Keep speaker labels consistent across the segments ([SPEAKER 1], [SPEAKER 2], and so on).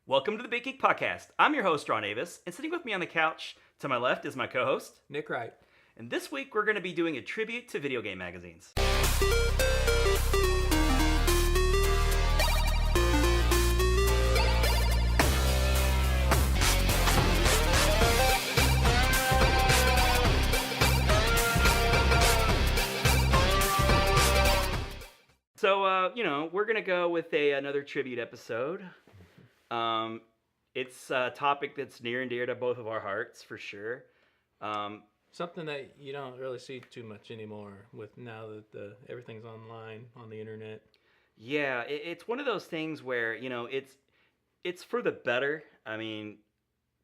[SPEAKER 1] Welcome to the BitGeek podcast. I'm your host, Ron Avis, and sitting with me on the couch to my left is my co-host,
[SPEAKER 2] Nick Wright.
[SPEAKER 1] And this week we're going to be doing a tribute to video game magazines. So, we're going to go with another tribute episode. It's a topic that's near and dear to both of our hearts, for sure.
[SPEAKER 2] Something that you don't really see too much anymore with now that everything's online on the internet.
[SPEAKER 1] Yeah, it's one of those things where, it's for the better. I mean,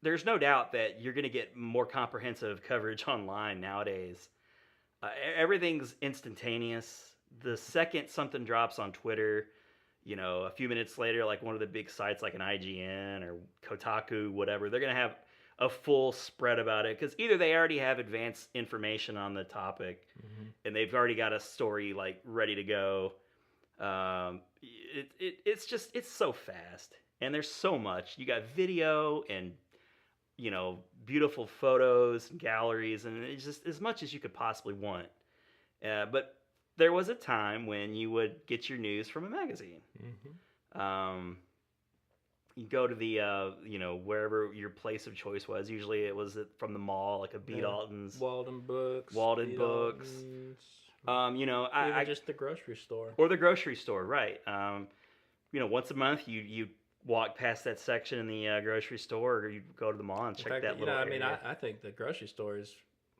[SPEAKER 1] there's no doubt that you're going to get more comprehensive coverage online nowadays. Everything's instantaneous. The second something drops on Twitter, a few minutes later, like one of the big sites like an IGN or Kotaku, whatever, they're going to have a full spread about it because either they already have advanced information on the topic and they've already got a story like ready to go. It's so fast and there's so much. You got video and, beautiful photos and galleries and it's just as much as you could possibly want. But there was a time when you would get your news from a magazine. You go to the, wherever your place of choice was. Usually it was from the mall, like a B. Dalton's.
[SPEAKER 2] Walden Books.
[SPEAKER 1] Walden Books.
[SPEAKER 2] Even just the grocery store.
[SPEAKER 1] Or the grocery store, right. Once a month you walk past that section in the grocery store or you go to the mall and check that little area.
[SPEAKER 2] I think the grocery store is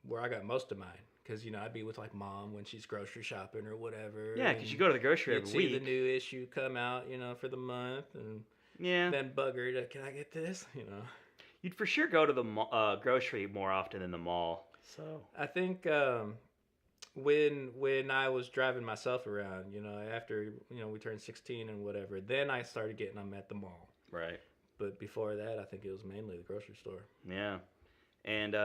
[SPEAKER 2] where I got most of mine. Because, I'd be with, like, Mom when she's grocery shopping or whatever.
[SPEAKER 1] Yeah, because you go to the grocery every week.
[SPEAKER 2] You'd see the new issue come out, for the month. And then bug her to, can I get this?
[SPEAKER 1] You'd for sure go to the grocery more often than the mall. So
[SPEAKER 2] I think when I was driving myself around, after, we turned 16 and whatever, then I started getting them at the mall.
[SPEAKER 1] Right.
[SPEAKER 2] But before that, I think it was mainly the grocery store.
[SPEAKER 1] Yeah. And,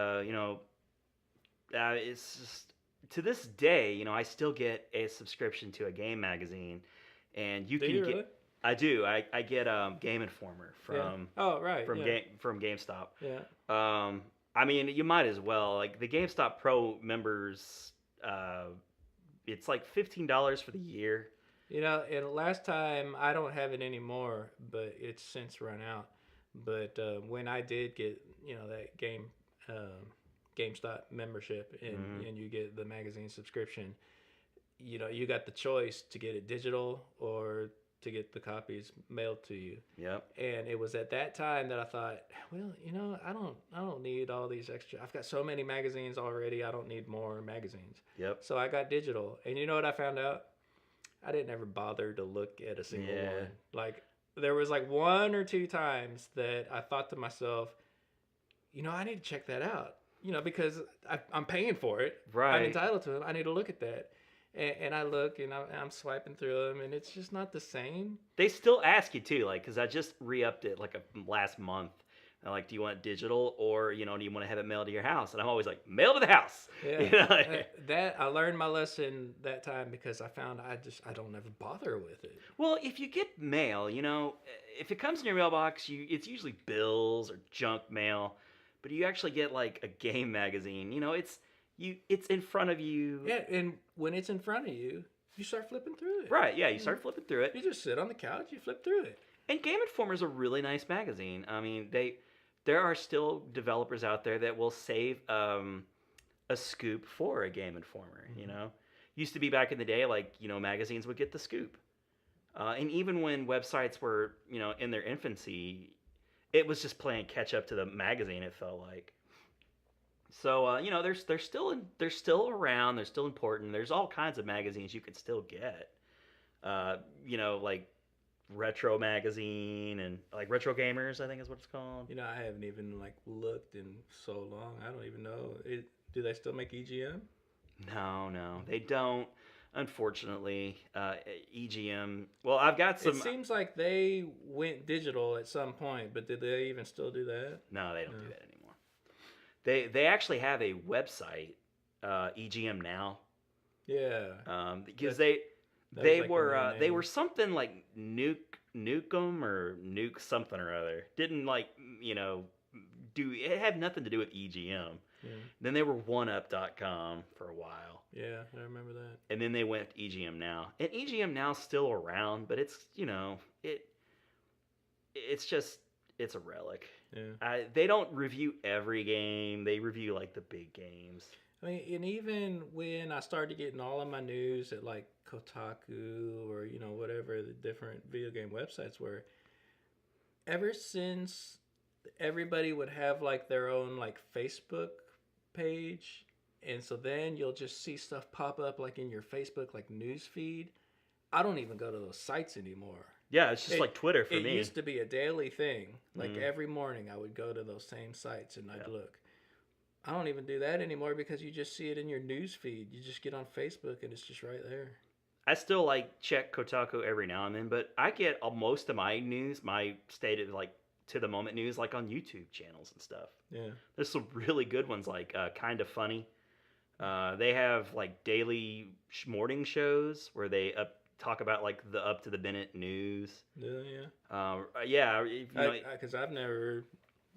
[SPEAKER 1] it's just, to this day, I still get a subscription to a game magazine, and you can get. Really? I do. I get Game Informer from.
[SPEAKER 2] Yeah. Oh right.
[SPEAKER 1] From GameStop.
[SPEAKER 2] Yeah.
[SPEAKER 1] I mean, you might as well. Like the GameStop Pro members, it's like $15 for the year.
[SPEAKER 2] And last time I don't have it anymore, but it's since run out. But when I did get that GameStop membership and you get the magazine subscription, you got the choice to get it digital or to get the copies mailed to you.
[SPEAKER 1] Yep.
[SPEAKER 2] And it was at that time that I thought, well, I don't need all these extra. I've got so many magazines already. I don't need more magazines.
[SPEAKER 1] Yep.
[SPEAKER 2] So I got digital. And you know what I found out? I didn't ever bother to look at a single one. Like there was like one or two times that I thought to myself, I need to check that out. Because I'm paying for it.
[SPEAKER 1] Right.
[SPEAKER 2] I'm entitled to it. I need to look at that. And I look, and I'm swiping through them, and it's just not the same.
[SPEAKER 1] They still ask you, too, like, because I just re-upped it, like, last month. And like, do you want it digital, or, do you want to have it mailed to your house? And I'm always like, mail to the house.
[SPEAKER 2] Yeah. That I learned my lesson that time because I found I don't ever bother with it.
[SPEAKER 1] Well, if you get mail, if it comes in your mailbox, it's usually bills or junk mail. But you actually get like a game magazine. It's in front of you.
[SPEAKER 2] Yeah, and when it's in front of you, you start flipping through it.
[SPEAKER 1] Right, yeah, you start flipping through it.
[SPEAKER 2] You just sit on the couch, you flip through it.
[SPEAKER 1] And Game Informer is a really nice magazine. I mean, there are still developers out there that will save a scoop for a Game Informer, Used to be back in the day, like, magazines would get the scoop. And even when websites were, in their infancy, it was just playing catch up to the magazine. It felt like. So they're still around. They're still important. There's all kinds of magazines you can still get. Like Retro Magazine and like Retro Gamers, I think is what it's called.
[SPEAKER 2] I haven't even like looked in so long. I don't even know. Do they still make EGM?
[SPEAKER 1] No, they don't. Unfortunately, EGM. Well, I've got some.
[SPEAKER 2] It seems like they went digital at some point, but did they even still do that?
[SPEAKER 1] No, they don't do that anymore. They actually have a website, EGM Now.
[SPEAKER 2] Yeah.
[SPEAKER 1] Because they were something like Nukem or Nuke something or other. Didn't like do it had nothing to do with EGM.
[SPEAKER 2] Yeah.
[SPEAKER 1] Then they were OneUp.com for a while.
[SPEAKER 2] Yeah, I remember that.
[SPEAKER 1] And then they went EGM Now. And EGM Now's still around, but it's it's a relic.
[SPEAKER 2] Yeah.
[SPEAKER 1] They don't review every game. They review like the big games.
[SPEAKER 2] I mean, and even when I started getting all of my news at like Kotaku or whatever the different video game websites were, ever since everybody would have like their own like Facebook page, and so then you'll just see stuff pop up like in your Facebook like news feed. I don't even go to those sites anymore.
[SPEAKER 1] Yeah, it's just like Twitter for me.
[SPEAKER 2] It used to be a daily thing. Like every morning I would go to those same sites and I'd look. I don't even do that anymore because you just see it in your news feed. You just get on Facebook and it's just right there.
[SPEAKER 1] I still like check Kotaku every now and then, but I get most of my news, my state of like to the moment news, like on YouTube channels and stuff.
[SPEAKER 2] Yeah.
[SPEAKER 1] There's some really good ones like Kind of Funny. They have like daily morning shows where they talk about like the up to the minute news.
[SPEAKER 2] Yeah.
[SPEAKER 1] Yeah.
[SPEAKER 2] Because I've never.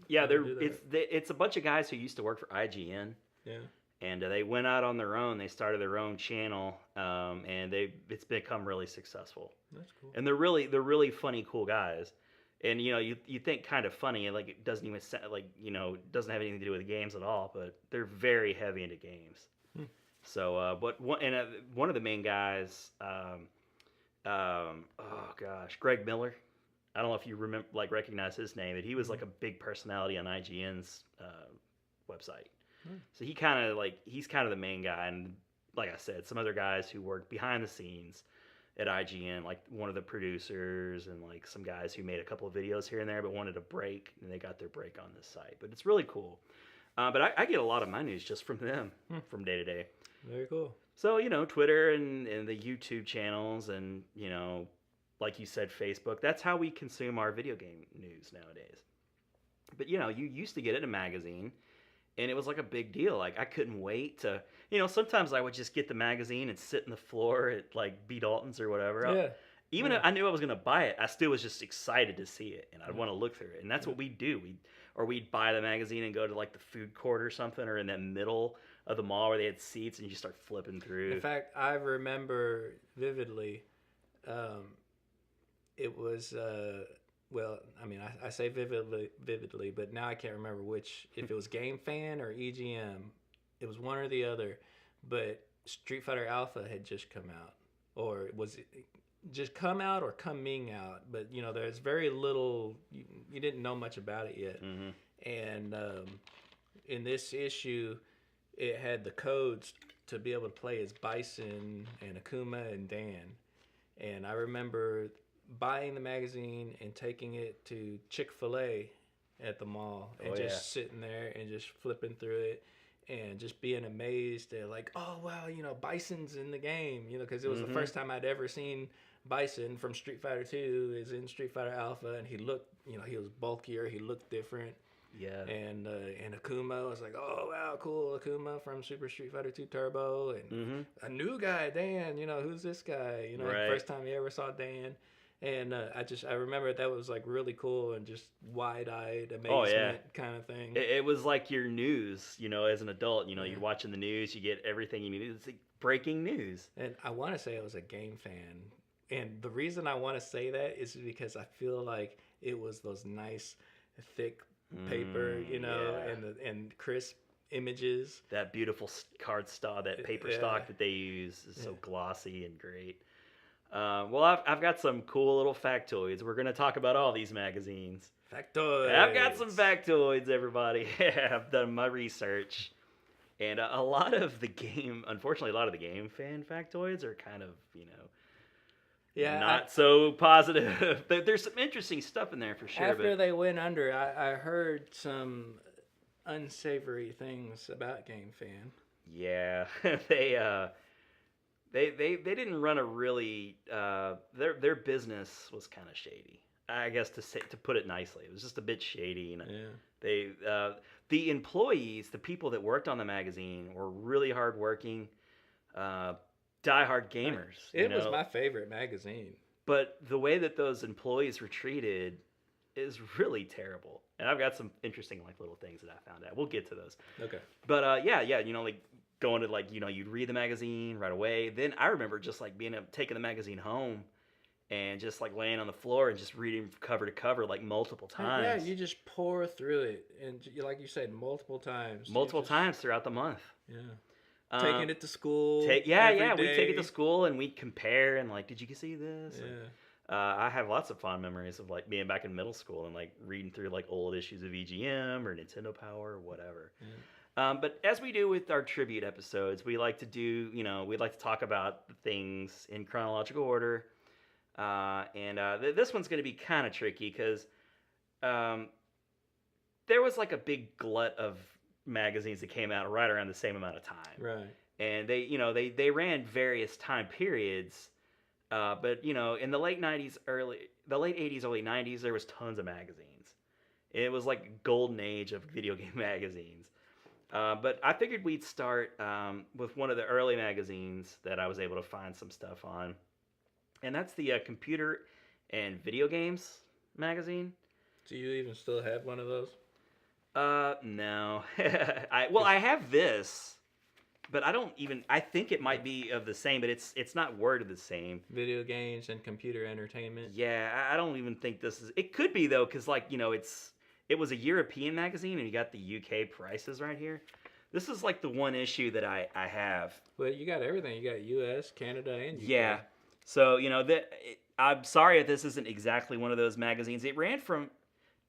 [SPEAKER 1] Yeah, it's a bunch of guys who used to work for IGN.
[SPEAKER 2] Yeah.
[SPEAKER 1] And they went out on their own. They started their own channel, and it's become really successful.
[SPEAKER 2] That's cool.
[SPEAKER 1] And they're really funny, cool guys. And you think Kind of Funny, like it doesn't even doesn't have anything to do with the games at all, but they're very heavy into games. So, but one of the main guys, oh gosh, Greg Miller. I don't know if you recognize his name, but he was like a big personality on IGN's website. So he's kind of the main guy, and like I said, some other guys who work behind the scenes at IGN, like one of the producers and like some guys who made a couple of videos here and there, but wanted a break, and they got their break on this site. But it's really cool. But I get a lot of my news just from them, from day to day.
[SPEAKER 2] Very cool.
[SPEAKER 1] So Twitter and the YouTube channels, and like you said, Facebook. That's how we consume our video game news nowadays. But you used to get it in a magazine. And it was like a big deal. Like I couldn't wait to, sometimes I would just get the magazine and sit in the floor at like B. Dalton's or whatever.
[SPEAKER 2] Yeah.
[SPEAKER 1] Even if I knew I was going to buy it, I still was just excited to see it, and I'd want to look through it. And that's what we'd do. We'd buy the magazine and go to like the food court or something, or in that middle of the mall where they had seats, and you just start flipping through.
[SPEAKER 2] In fact, I remember vividly. It was. Well, I mean, I say vividly, but now I can't remember which. If it was GameFan or EGM, it was one or the other. But Street Fighter Alpha had just come out, or was it just come out or coming out? But there's very little. You didn't know much about it yet. And in this issue, it had the codes to be able to play as Bison and Akuma and Dan. And I remember buying the magazine and taking it to Chick-fil-A at the mall and sitting there and just flipping through it and just being amazed at like, oh wow, Bison's in the game, because it was the first time I'd ever seen Bison from Street Fighter 2 is in Street Fighter Alpha, and he looked, he was bulkier, he looked different.
[SPEAKER 1] Yeah.
[SPEAKER 2] And Akuma, I was like, oh wow, cool, Akuma from Super Street Fighter 2 Turbo, and a new guy, Dan, who's this guy?
[SPEAKER 1] Right.
[SPEAKER 2] First time you ever saw Dan. And I remember that was like really cool and just wide-eyed amazement kind of thing.
[SPEAKER 1] It was like your news, as an adult. You're watching the news, you get everything you need. It's like breaking news.
[SPEAKER 2] And I want to say I was a GameFan. And the reason I want to say that is because I feel like it was those nice, thick paper, and crisp images.
[SPEAKER 1] That beautiful card stock, that paper stock that they use is so glossy and great. Well, I've got some cool little factoids. We're going to talk about all these magazines.
[SPEAKER 2] Factoids.
[SPEAKER 1] I've got some factoids, everybody. I've done my research. And unfortunately, a lot of the GameFan factoids are kind of, not so positive. There's some interesting stuff in there for sure.
[SPEAKER 2] After they went under, I heard some unsavory things about GameFan.
[SPEAKER 1] Yeah, They didn't run a really their business was kind of shady, I guess, to put it nicely. It was just a bit shady. They the employees, the people that worked on the magazine, were really hardworking, diehard gamers.
[SPEAKER 2] It was my favorite magazine.
[SPEAKER 1] But the way that those employees were treated is really terrible. And I've got some interesting like little things that I found out. We'll get to those.
[SPEAKER 2] Okay.
[SPEAKER 1] But yeah, you know, like going to like, you know, you'd read the magazine right away. Then I remember just like taking the magazine home and just like laying on the floor and just reading cover to cover like multiple times.
[SPEAKER 2] Yeah, you just pour through it, and like you said, multiple times.
[SPEAKER 1] Multiple times throughout the month.
[SPEAKER 2] Yeah. Taking it to school.
[SPEAKER 1] We'd take it to school and we'd compare and like, did you see this?
[SPEAKER 2] Yeah.
[SPEAKER 1] And, I have lots of fond memories of like being back in middle school and like reading through like old issues of EGM or Nintendo Power or whatever. Yeah. But as we do with our tribute episodes, we like to do, you know, we'd like to talk about the things in chronological order. This one's going to be kind of tricky because there was like a big glut of magazines that came out right around the same amount of time.
[SPEAKER 2] Right.
[SPEAKER 1] And they, you know, they ran various time periods. But you know, in the late 80s, early 90s, there was tons of magazines. It was like a golden age of video game magazines. But I figured we'd start with one of the early magazines that I was able to find some stuff on, and that's the Computer and Video Games magazine.
[SPEAKER 2] Do you even still have one of those?
[SPEAKER 1] No. I have this. But I think it might be of the same, but it's not worded the same.
[SPEAKER 2] Video games and computer entertainment.
[SPEAKER 1] Yeah, I don't even think this is. It could be though, because like, you know, it was a European magazine, and you got the UK prices right here. This is like the one issue that I have.
[SPEAKER 2] Well, you got everything. You got US, Canada, and UK.
[SPEAKER 1] Yeah. So you know I'm sorry if this isn't exactly one of those magazines. It ran from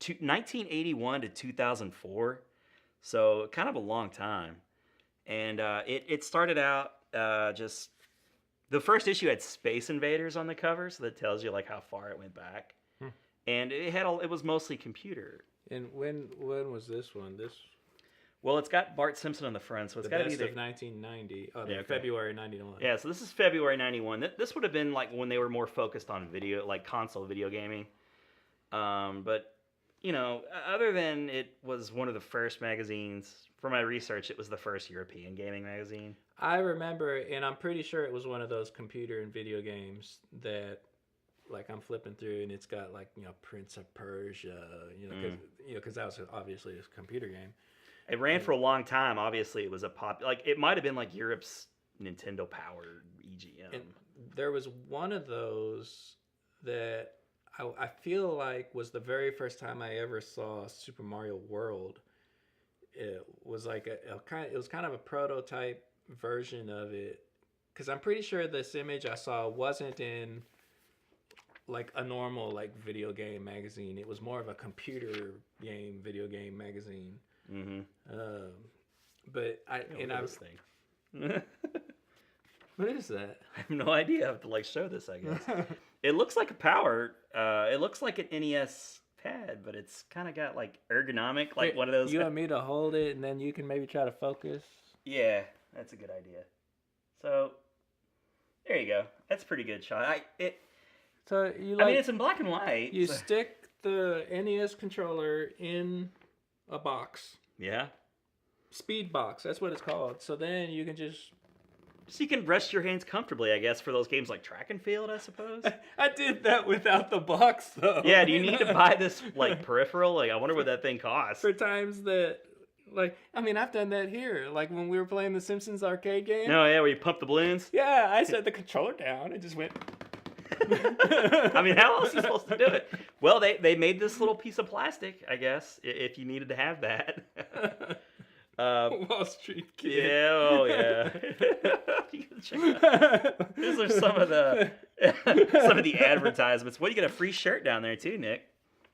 [SPEAKER 1] 1981 to 2004, so kind of a long time. And it started out just the first issue had Space Invaders on the cover, so that tells you like how far it went back. And it was mostly computer.
[SPEAKER 2] And when was this one?
[SPEAKER 1] Well, it's got Bart Simpson on the front, so it's got to be
[SPEAKER 2] the 1990. Oh,
[SPEAKER 1] yeah, okay.
[SPEAKER 2] February 91.
[SPEAKER 1] Yeah, so this is February 91. This would have been like when they were more focused on video, like console video gaming. But you know, other than it was one of the first magazines. For my research, it was the first European gaming magazine.
[SPEAKER 2] I remember, and I'm pretty sure it was one of those computer and video games that, like, I'm flipping through, and it's got like, you know, Prince of Persia, because that was obviously a computer game.
[SPEAKER 1] It ran for a long time. Obviously, it was it might have been like Europe's Nintendo Power EGM.
[SPEAKER 2] And there was one of those that I feel like was the very first time I ever saw Super Mario World. It was like it was kind of a prototype version of it, because I'm pretty sure this image I saw wasn't in like a normal like video game magazine. It was more of a computer game video game magazine.
[SPEAKER 1] Mm-hmm.
[SPEAKER 2] But I was
[SPEAKER 1] thing.
[SPEAKER 2] What is that?
[SPEAKER 1] I have no idea. I have to like show this, I guess. It looks like a Power. It looks like an NES pad, but it's kind of got like ergonomic, like one of those.
[SPEAKER 2] You want me to hold it and then you can maybe try to focus?
[SPEAKER 1] Yeah, that's a good idea. So there you go. That's a pretty good shot. I mean, it's in black and white.
[SPEAKER 2] You stick the NES controller in a box.
[SPEAKER 1] Yeah.
[SPEAKER 2] Speed box. That's what it's called. So then you can just.
[SPEAKER 1] So you can rest your hands comfortably, I guess, for those games like Track and Field, I suppose.
[SPEAKER 2] I did that without the box, though.
[SPEAKER 1] Yeah, do you need to buy this, like, peripheral? Like, I wonder what that thing costs.
[SPEAKER 2] For times that, like, I mean, I've done that here. Like, when we were playing the Simpsons arcade game.
[SPEAKER 1] Oh, yeah, where you pump the balloons?
[SPEAKER 2] Yeah, I set the controller down and just went.
[SPEAKER 1] I mean, how else are you supposed to do it? Well, they made this little piece of plastic, I guess, if you needed to have that.
[SPEAKER 2] Wall Street Kid.
[SPEAKER 1] Yeah, oh yeah. You gotta check that out. These are some of the advertisements. Well, you get a free shirt down there too, Nick.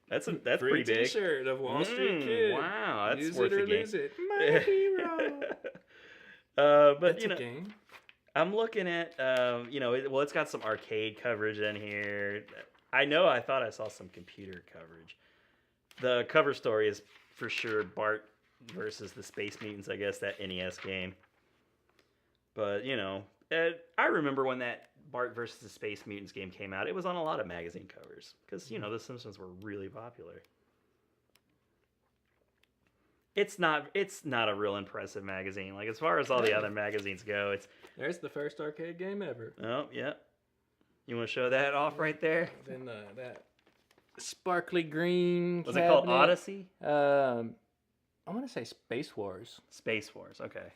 [SPEAKER 1] That's
[SPEAKER 2] free
[SPEAKER 1] pretty big.
[SPEAKER 2] T-shirt of Wall Street Kid.
[SPEAKER 1] Wow, that's
[SPEAKER 2] Use
[SPEAKER 1] worth
[SPEAKER 2] it or
[SPEAKER 1] the game.
[SPEAKER 2] lose it. My hero.
[SPEAKER 1] But
[SPEAKER 2] that's
[SPEAKER 1] you know,
[SPEAKER 2] a game.
[SPEAKER 1] I'm looking at it's got some arcade coverage in here. I thought I saw some computer coverage. The cover story is for sure Bart versus the Space Mutants, I guess, that NES game. But, you know, I remember when that Bart versus the Space Mutants game came out, it was on a lot of magazine covers. Because, you know, the Simpsons were really popular. It's not a real impressive magazine. Like, as far as all the other magazines go,
[SPEAKER 2] There's the first arcade game ever.
[SPEAKER 1] Oh, yeah. You want to show that off right there?
[SPEAKER 2] Then that sparkly green.
[SPEAKER 1] Was it called Odyssey?
[SPEAKER 2] I want to say Space Wars.
[SPEAKER 1] Space Wars. Okay.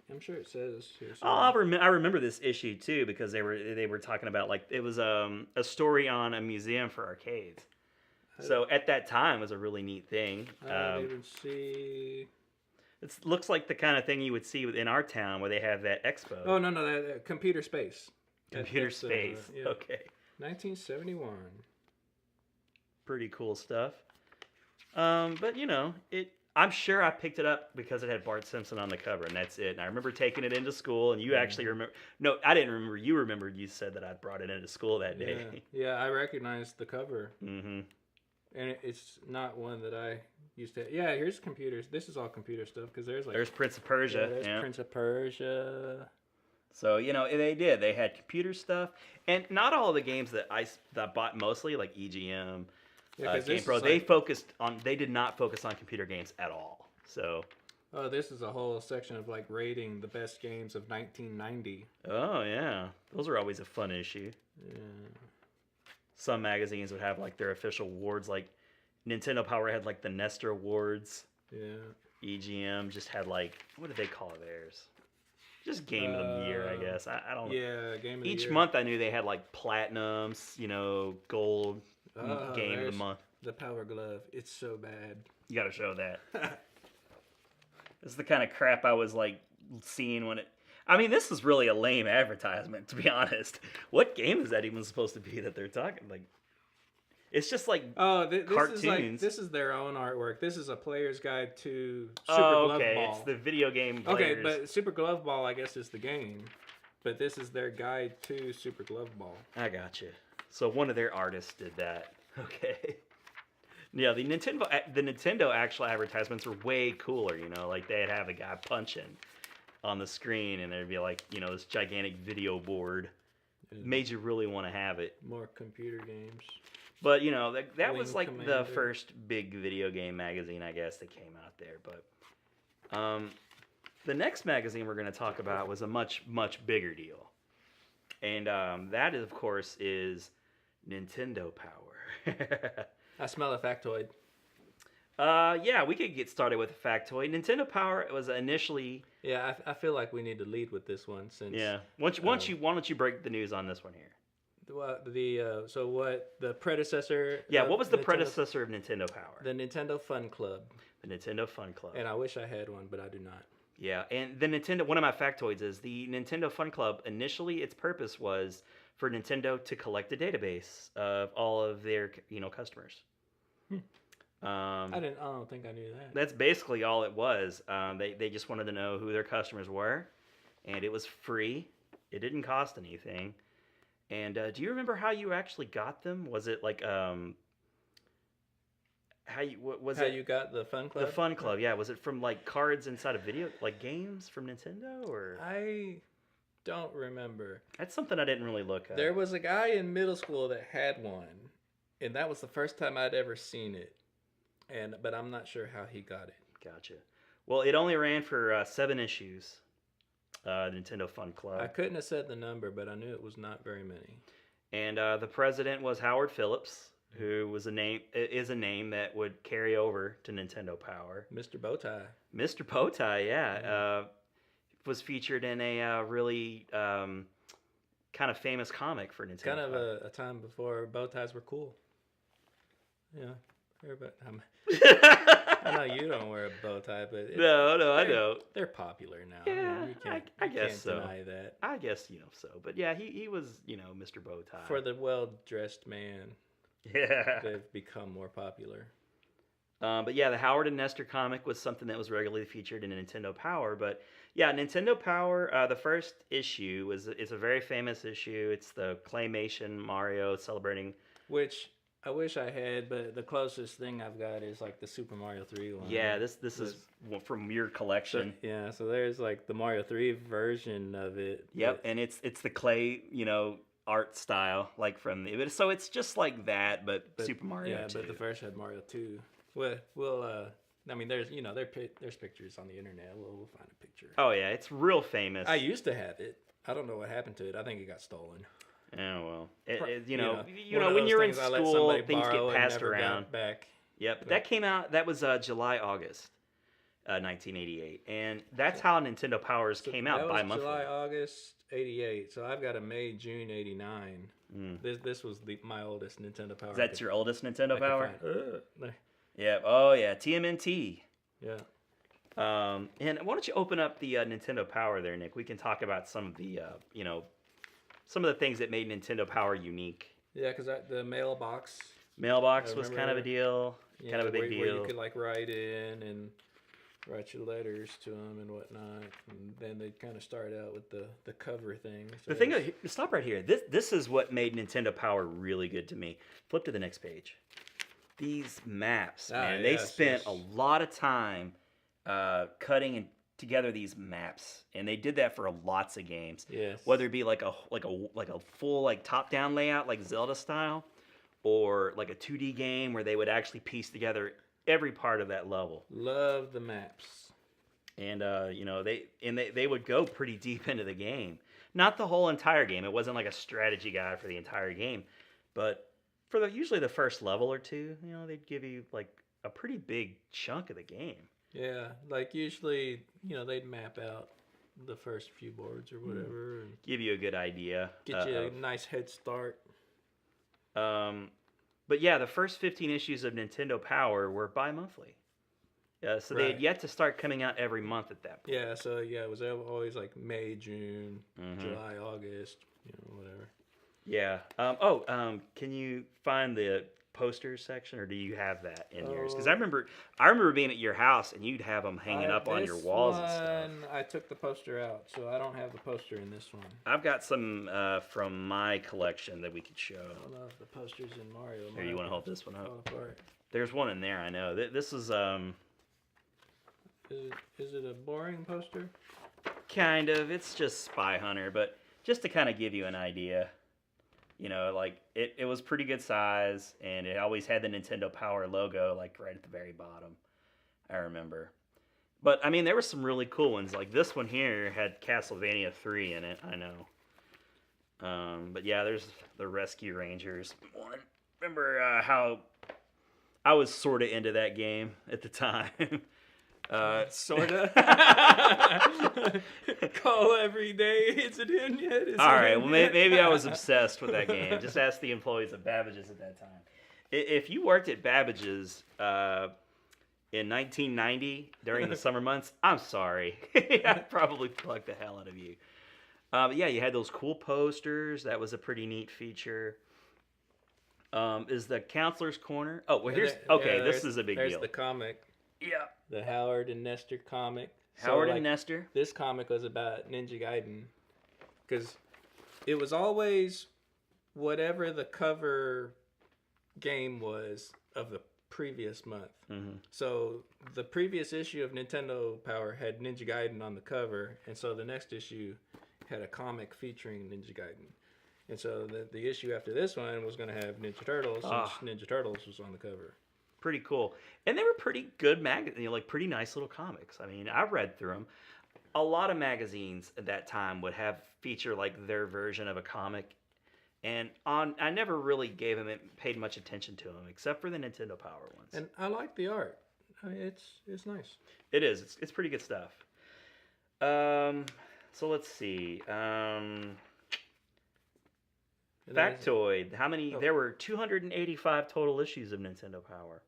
[SPEAKER 2] I'm sure it says here.
[SPEAKER 1] Oh, I remember this issue too because they were talking about like it was a story on a museum for arcades. So at that time it was a really neat thing.
[SPEAKER 2] I don't even see.
[SPEAKER 1] It looks like the kind of thing you would see in our town where they have that expo.
[SPEAKER 2] Oh no, that computer space.
[SPEAKER 1] Computer space.
[SPEAKER 2] Yeah.
[SPEAKER 1] Okay.
[SPEAKER 2] 1971.
[SPEAKER 1] Pretty cool stuff. But you know, I'm sure I picked it up because it had Bart Simpson on the cover, and that's it. And I remember taking it into school, and you actually remember. No, I didn't remember. You remembered. You said that I brought it into school that day.
[SPEAKER 2] Yeah, I recognized the cover.
[SPEAKER 1] Mm-hmm.
[SPEAKER 2] And it's not one that I used to. Yeah, here's computers. This is all computer stuff because there's
[SPEAKER 1] Prince of Persia.
[SPEAKER 2] Yeah, there's Prince of Persia.
[SPEAKER 1] So you know they did. They had computer stuff, and not all of the games that I bought mostly like EGM. Game Pro, they did not focus on computer games at all. So,
[SPEAKER 2] this is a whole section of like rating the best games of 1990.
[SPEAKER 1] Oh yeah, those are always a fun issue.
[SPEAKER 2] Yeah.
[SPEAKER 1] Some magazines would have like their official awards, like Nintendo Power had like the Nestor Awards.
[SPEAKER 2] Yeah.
[SPEAKER 1] EGM just had like, what did they call theirs? Just Game of the Year, I guess. I don't.
[SPEAKER 2] Yeah, Game of the Year.
[SPEAKER 1] Each month I knew they had like platinums, you know, gold. Game of the month.
[SPEAKER 2] The Power Glove. It's so bad.
[SPEAKER 1] You gotta show that. This is the kind of crap I was like seeing when it. I mean, this is really a lame advertisement, to be honest. What game is that even supposed to be that they're talking like? It's just like cartoons.
[SPEAKER 2] This is their own artwork. This is a player's guide to Super Glove Ball.
[SPEAKER 1] It's the video game players.
[SPEAKER 2] Okay, but Super Glove Ball, I guess, is the game. But this is their guide to Super Glove Ball.
[SPEAKER 1] I gotcha. So one of their artists did that. Okay. Yeah, the Nintendo actual advertisements were way cooler, you know, like they'd have a guy punching on the screen and there'd be like, you know, this gigantic video board. It made you really want to have it.
[SPEAKER 2] More computer games.
[SPEAKER 1] But, you know, that was like the first big video game magazine, I guess, that came out there. But the next magazine we're going to talk about was a much, much bigger deal. And that, of course, is Nintendo Power.
[SPEAKER 2] I smell a factoid.
[SPEAKER 1] Yeah, we could get started with a factoid. Nintendo Power was initially...
[SPEAKER 2] Yeah, I feel like we need to lead with this one since...
[SPEAKER 1] Yeah. Why don't you break the news on this one here?
[SPEAKER 2] So what the predecessor...
[SPEAKER 1] Yeah, what was the predecessor of Nintendo Power?
[SPEAKER 2] The Nintendo Fun Club.
[SPEAKER 1] The Nintendo Fun Club.
[SPEAKER 2] And I wish I had one, but I do not.
[SPEAKER 1] Yeah, and the one of my factoids is the Nintendo Fun Club, initially its purpose was for Nintendo to collect a database of all of their, you know, customers.
[SPEAKER 2] I don't think I knew that.
[SPEAKER 1] That's basically all it was. They just wanted to know who their customers were, and it was free. It didn't cost anything. And do you remember how you actually got them? Was it like how you
[SPEAKER 2] got the Fun Club?
[SPEAKER 1] The Fun Club, yeah. Was it from like cards inside of video, like games from Nintendo, or?
[SPEAKER 2] I don't remember.
[SPEAKER 1] That's something I didn't really look at.
[SPEAKER 2] There was a guy in middle school that had one, and that was the first time I'd ever seen it. But I'm not sure how he got it.
[SPEAKER 1] Gotcha. Well, it only ran for 7 issues. Nintendo Fun Club.
[SPEAKER 2] I couldn't have said the number, but I knew it was not very many.
[SPEAKER 1] And the president was Howard Phillips, who is a name that would carry over to Nintendo Power.
[SPEAKER 2] Mr. Bowtie.
[SPEAKER 1] Mr. Bowtie, yeah. Was featured in a really kind of famous comic for Nintendo.
[SPEAKER 2] Kind of a time before bow ties were cool. Yeah. I know you don't wear a bow tie, but
[SPEAKER 1] no, I don't.
[SPEAKER 2] They're popular now.
[SPEAKER 1] Yeah, I guess
[SPEAKER 2] can't
[SPEAKER 1] so.
[SPEAKER 2] Deny that.
[SPEAKER 1] I guess so. But yeah, he was Mr. Bowtie.
[SPEAKER 2] For the well-dressed man.
[SPEAKER 1] Yeah,
[SPEAKER 2] they've become more popular.
[SPEAKER 1] But yeah, the Howard and Nestor comic was something that was regularly featured in Nintendo Power. But yeah, Nintendo Power, the first issue is a very famous issue. It's the claymation Mario celebrating,
[SPEAKER 2] which I wish I had, but the closest thing I've got is like the Super Mario 3 one.
[SPEAKER 1] Yeah, this is from your collection.
[SPEAKER 2] So there's like the Mario 3 version of it.
[SPEAKER 1] Yep, and it's the clay, art style, like from the. So it's just like that, but Super Mario 2.
[SPEAKER 2] But the first had Mario 2. I mean, there's pictures on the internet. We'll find a picture.
[SPEAKER 1] Oh yeah, it's real famous.
[SPEAKER 2] I used to have it. I don't know what happened to it. I think it got stolen.
[SPEAKER 1] Yeah, well,
[SPEAKER 2] One of
[SPEAKER 1] when
[SPEAKER 2] those
[SPEAKER 1] you're in
[SPEAKER 2] things I let
[SPEAKER 1] school,
[SPEAKER 2] somebody
[SPEAKER 1] things get
[SPEAKER 2] borrow and
[SPEAKER 1] passed
[SPEAKER 2] never got
[SPEAKER 1] around.
[SPEAKER 2] back.
[SPEAKER 1] Yep,
[SPEAKER 2] But-
[SPEAKER 1] that came out. That was July, August, 1988, and that's how Nintendo Powers
[SPEAKER 2] So
[SPEAKER 1] came out
[SPEAKER 2] that was
[SPEAKER 1] bi-monthly.
[SPEAKER 2] July, August '88. So I've got a May, June '89.
[SPEAKER 1] Mm.
[SPEAKER 2] This was my oldest Nintendo Power.
[SPEAKER 1] That's your oldest Nintendo Power?
[SPEAKER 2] There.
[SPEAKER 1] Yeah. Oh yeah, TMNT.
[SPEAKER 2] Yeah.
[SPEAKER 1] And why don't you open up the Nintendo Power there, Nick? We can talk about some of the some of the things that made Nintendo Power unique.
[SPEAKER 2] Yeah, because the mailbox.
[SPEAKER 1] Mailbox
[SPEAKER 2] I
[SPEAKER 1] was kind of a
[SPEAKER 2] remember,
[SPEAKER 1] deal, kind of a big
[SPEAKER 2] where
[SPEAKER 1] deal.
[SPEAKER 2] you could like write in and write your letters to them and whatnot, and then they'd kind of start out with the cover thing. So
[SPEAKER 1] The thing, stop right here. This is what made Nintendo Power really good to me. Flip to the next page. These maps, man, they spent a lot of time cutting together these maps, and they did that for lots of games.
[SPEAKER 2] Yes.
[SPEAKER 1] Whether it be like a full like top-down layout like Zelda style, or like a 2D game where they would actually piece together every part of that level.
[SPEAKER 2] Love the maps.
[SPEAKER 1] And they would go pretty deep into the game. Not the whole entire game. It wasn't like a strategy guide for the entire game, but for usually the first level or two, they'd give you like a pretty big chunk of the game.
[SPEAKER 2] Yeah, like usually, they'd map out the first few boards or whatever, and
[SPEAKER 1] Give you a good idea.
[SPEAKER 2] get you a nice head start.
[SPEAKER 1] But yeah, the first 15 issues of Nintendo Power were bi-monthly. So they had yet to start coming out every month at that point.
[SPEAKER 2] Yeah, so it was always like May, June, July, August, whatever.
[SPEAKER 1] Yeah. Can you find the posters section, or do you have that in yours? Because I remember being at your house and you'd have them hanging up on your walls and stuff.
[SPEAKER 2] I took the poster out, so I don't have the poster in this one.
[SPEAKER 1] I've got some from my collection that we could show.
[SPEAKER 2] I don't know if the poster's in Mario.
[SPEAKER 1] Here, you want to hold this one up?
[SPEAKER 2] Fall apart.
[SPEAKER 1] There's one in there, I know. This is
[SPEAKER 2] Is it a boring poster?
[SPEAKER 1] kind of. It's just Spy Hunter, but just to kind of give you an idea. Like it was pretty good size, and it always had the Nintendo Power logo like right at the very bottom. I remember. But I mean, there were some really cool ones. Like this one here had Castlevania 3 in it. I know. But yeah, there's the Rescue Rangers one. Remember how I was sort of into that game at the time.
[SPEAKER 2] Sorta. Call every day. Is it in yet?
[SPEAKER 1] All right. Well, maybe I was obsessed with that game. Just ask the employees of Babbage's at that time. If you worked at Babbage's in 1990 during the summer months, I'm sorry. I'd probably plug the hell out of you. But yeah, you had those cool posters. That was a pretty neat feature. Is the Counselor's Corner? Oh, well, this is a big deal.
[SPEAKER 2] There's the comic.
[SPEAKER 1] Yeah.
[SPEAKER 2] The Howard and Nestor comic.
[SPEAKER 1] Howard and Nestor.
[SPEAKER 2] This comic was about Ninja Gaiden. Because it was always whatever the cover game was of the previous month.
[SPEAKER 1] Mm-hmm.
[SPEAKER 2] So the previous issue of Nintendo Power had Ninja Gaiden on the cover. And so the next issue had a comic featuring Ninja Gaiden. And so the issue after this one was going to have Ninja Turtles. And Ninja Turtles was on the cover.
[SPEAKER 1] Pretty cool. And they were pretty good magazines, pretty nice little comics. I mean, I read through them. A lot of magazines at that time would feature like their version of a comic. And I never really paid much attention to them, except for the Nintendo Power ones.
[SPEAKER 2] And I like the art. I mean, it's nice.
[SPEAKER 1] It is. It's pretty good stuff. So let's see. Factoid. How many? There were 285 total issues of Nintendo Power.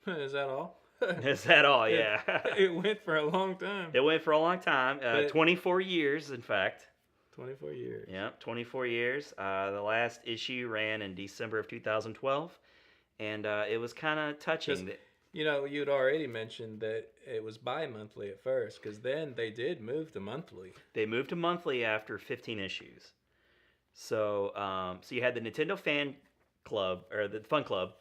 [SPEAKER 2] Is that all?
[SPEAKER 1] Is that all? Yeah.
[SPEAKER 2] It went for a long time.
[SPEAKER 1] It went for a long time. 24 years, in fact.
[SPEAKER 2] 24 years.
[SPEAKER 1] Yeah, 24 years. The last issue ran in December of 2012, and it was kind of touching.
[SPEAKER 2] You'd already mentioned that it was bi-monthly at first, because then they did move to monthly.
[SPEAKER 1] They moved to monthly after 15 issues. So, so you had the Nintendo Fan Club, or the Fun Club.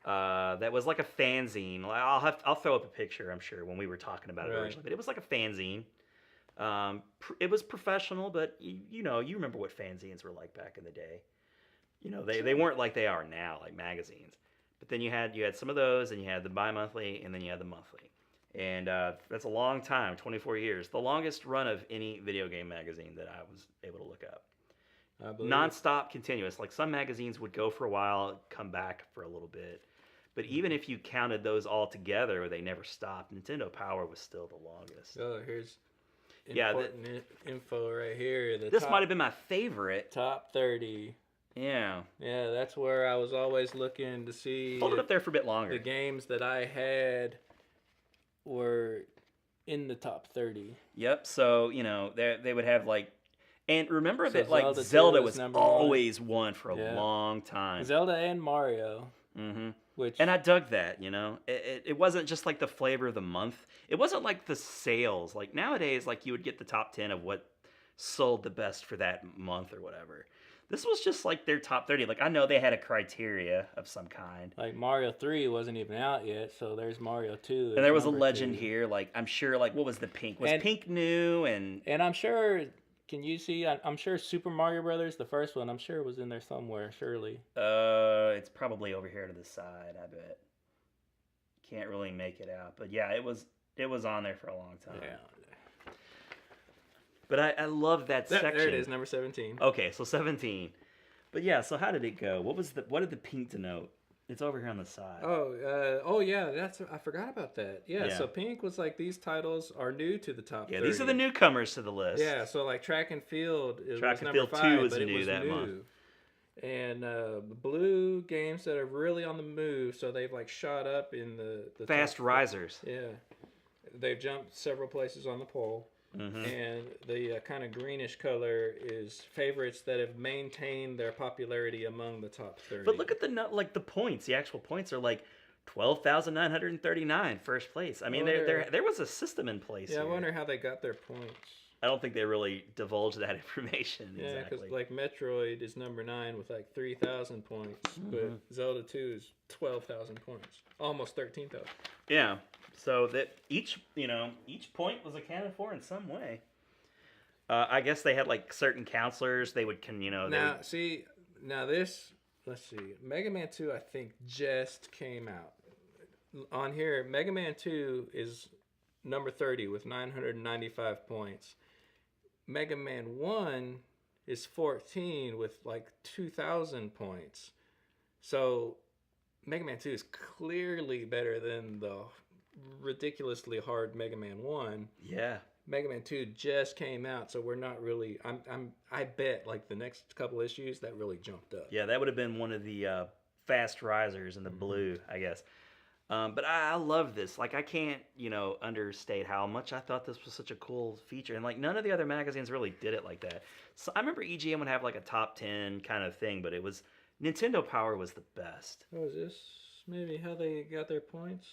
[SPEAKER 1] That was like a fanzine. I'll throw up a picture, I'm sure, when we were talking about it originally. But it was like a fanzine. It was professional, but you remember what fanzines were like back in the day. They weren't like they are now, like magazines. But then you had some of those, and you had the bi-monthly, and then you had the monthly. And that's a long time, 24 years. The longest run of any video game magazine that I was able to look up.
[SPEAKER 2] I believe.
[SPEAKER 1] nonstop, continuous. Like some magazines would go for a while, come back for a little bit. But even if you counted those all together, they never stopped. Nintendo Power was still the longest.
[SPEAKER 2] Oh, here's
[SPEAKER 1] Yeah,
[SPEAKER 2] important info right here.
[SPEAKER 1] This might have been my favorite.
[SPEAKER 2] Top 30.
[SPEAKER 1] Yeah.
[SPEAKER 2] Yeah, that's where I was always looking to see.
[SPEAKER 1] Hold it up there for a bit longer.
[SPEAKER 2] The games that I had were in the top 30.
[SPEAKER 1] Yep. So, they would have like, and remember that like
[SPEAKER 2] Zelda
[SPEAKER 1] was always one for a long time.
[SPEAKER 2] Zelda and Mario.
[SPEAKER 1] Mm-hmm.
[SPEAKER 2] Which,
[SPEAKER 1] and I dug that, It wasn't just like the flavor of the month. It wasn't like the sales. Like nowadays, like you would get the top 10 of what sold the best for that month or whatever. This was just like their top 30. Like I know they had a criteria of some kind.
[SPEAKER 2] Like Mario 3 wasn't even out yet, so there's Mario 2.
[SPEAKER 1] And there was a legend here. Like I'm sure, like what was the pink? Was pink new? And
[SPEAKER 2] I'm sure. Can you see? I'm sure Super Mario Brothers, the first one, I'm sure was in there somewhere. Surely.
[SPEAKER 1] It's probably over here to the side. I bet. Can't really make it out, but yeah, it was on there for a long time.
[SPEAKER 2] Yeah.
[SPEAKER 1] But I love that section.
[SPEAKER 2] There it is, number 17.
[SPEAKER 1] Okay, so 17. But yeah, so how did it go? What did the pink denote? It's over here on the side.
[SPEAKER 2] Oh yeah, I forgot about that. Yeah, so pink was like these titles are new to the top 30.
[SPEAKER 1] These are the newcomers to the list.
[SPEAKER 2] Yeah, so like Track and Field was number 5,
[SPEAKER 1] 2 was
[SPEAKER 2] but
[SPEAKER 1] new that month.
[SPEAKER 2] And blue games that are really on the move, so they've like shot up in the
[SPEAKER 1] fast risers.
[SPEAKER 2] Yeah, they've jumped several places on the poll.
[SPEAKER 1] Mm-hmm.
[SPEAKER 2] And the kind of greenish color is favorites that have maintained their popularity among the top 30.
[SPEAKER 1] But look at the points. The actual points are like 12,939 first place. I mean, there was a system in place.
[SPEAKER 2] Yeah,
[SPEAKER 1] here.
[SPEAKER 2] I wonder how they got their points.
[SPEAKER 1] I don't think they really divulged that information.
[SPEAKER 2] Yeah, because
[SPEAKER 1] exactly.
[SPEAKER 2] like Metroid is number 9 with like 3,000 points, but Zelda 2 is 12,000 points, almost 13,000.
[SPEAKER 1] Yeah. So that each point was accounted for in some way. I guess they had like certain counselors. They would
[SPEAKER 2] Let's see. Mega Man 2, I think, just came out. On here, Mega Man 2 is number 30 with 995 points. Mega Man 1 is 14 with like 2,000 points. So Mega Man 2 is clearly better than the ridiculously hard Mega Man 1.
[SPEAKER 1] Yeah.
[SPEAKER 2] Mega Man 2 just came out, so we're not really I bet like the next couple issues that really jumped up.
[SPEAKER 1] Yeah, that would have been one of the fast risers in the blue, I guess. But I love this. Like I can't, understate how much I thought this was such a cool feature. And like none of the other magazines really did it like that. So I remember EGM would have like a top 10 kind of thing, but it was Nintendo Power was the best.
[SPEAKER 2] Oh, is this maybe how they got their points?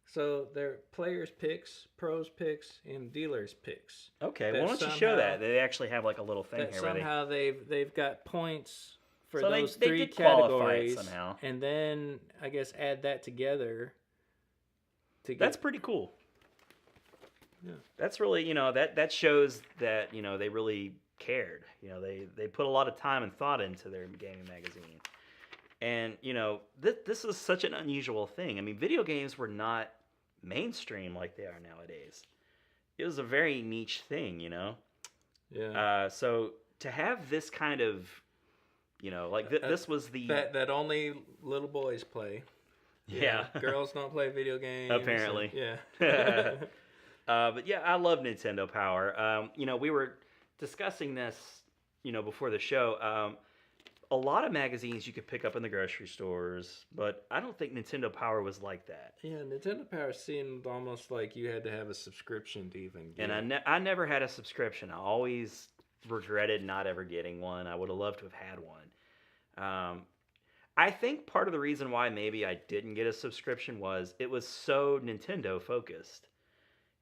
[SPEAKER 2] So they're players' picks, pros' picks, and dealers' picks.
[SPEAKER 1] Okay, well, why don't you show that? They actually have like a little thing here.
[SPEAKER 2] Somehow they've got points for
[SPEAKER 1] so
[SPEAKER 2] those
[SPEAKER 1] they
[SPEAKER 2] 3
[SPEAKER 1] did
[SPEAKER 2] categories
[SPEAKER 1] somehow.
[SPEAKER 2] And then I guess add that together.
[SPEAKER 1] That's pretty cool.
[SPEAKER 2] Yeah.
[SPEAKER 1] That's really, that shows that, they really cared. They put a lot of time and thought into their gaming magazine. And, this is such an unusual thing. I mean, video games were not mainstream like they are nowadays. It was a very niche thing,
[SPEAKER 2] Yeah.
[SPEAKER 1] So to have this kind of, this was the...
[SPEAKER 2] That only little boys play.
[SPEAKER 1] Yeah.
[SPEAKER 2] Girls don't play video games.
[SPEAKER 1] Apparently.
[SPEAKER 2] Yeah.
[SPEAKER 1] But yeah, I love Nintendo Power. We were discussing this, before the show. A lot of magazines you could pick up in the grocery stores, but I don't think Nintendo Power was like that.
[SPEAKER 2] Yeah, Nintendo Power seemed almost like you had to have a subscription to even get it.
[SPEAKER 1] And I never had a subscription. I always regretted not ever getting one. I would have loved to have had one. I think part of the reason why maybe I didn't get a subscription was it was so Nintendo focused.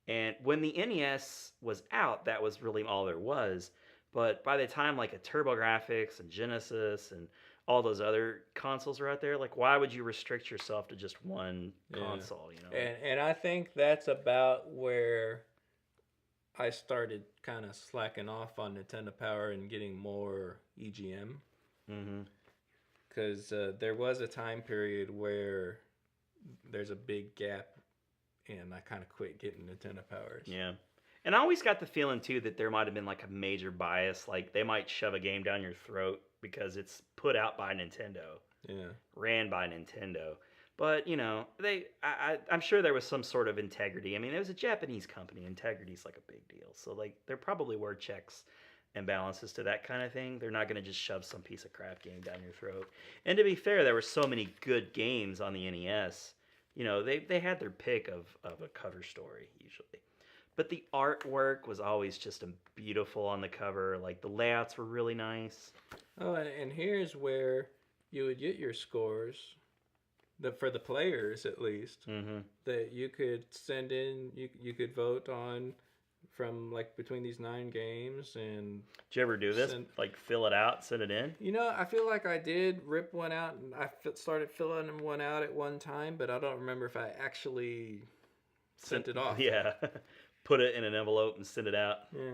[SPEAKER 1] And when the NES was out, that was really all there was. But by the time like a TurboGrafx and Genesis and all those other consoles are out there, like why would you restrict yourself to just one console?
[SPEAKER 2] And I think that's about where I started kind of slacking off on Nintendo Power and getting more EGM.
[SPEAKER 1] Mm-hmm.
[SPEAKER 2] Because there was a time period where there's a big gap, and I kind of quit getting Nintendo Powers.
[SPEAKER 1] Yeah. And I always got the feeling too that there might have been like a major bias, like they might shove a game down your throat because it's put out by Nintendo,
[SPEAKER 2] Yeah.
[SPEAKER 1] ran by Nintendo. But I'm sure there was some sort of integrity. I mean, it was a Japanese company. Integrity's like a big deal. So like, there probably were checks and balances to that kind of thing. They're not going to just shove some piece of crap game down your throat. And to be fair, there were so many good games on the NES. They had their pick of a cover story usually. But the artwork was always just beautiful on the cover. Like the layouts were really nice.
[SPEAKER 2] Oh, and here's where you would get your scores, for the players at least, that you could send in. You could vote on from like between these 9 games. And
[SPEAKER 1] did you ever do this? Like fill it out, send it in?
[SPEAKER 2] I feel like I did rip one out, and I started filling one out at one time, but I don't remember if I actually sent it off.
[SPEAKER 1] Yeah. Put it in an envelope and send it out.
[SPEAKER 2] Yeah.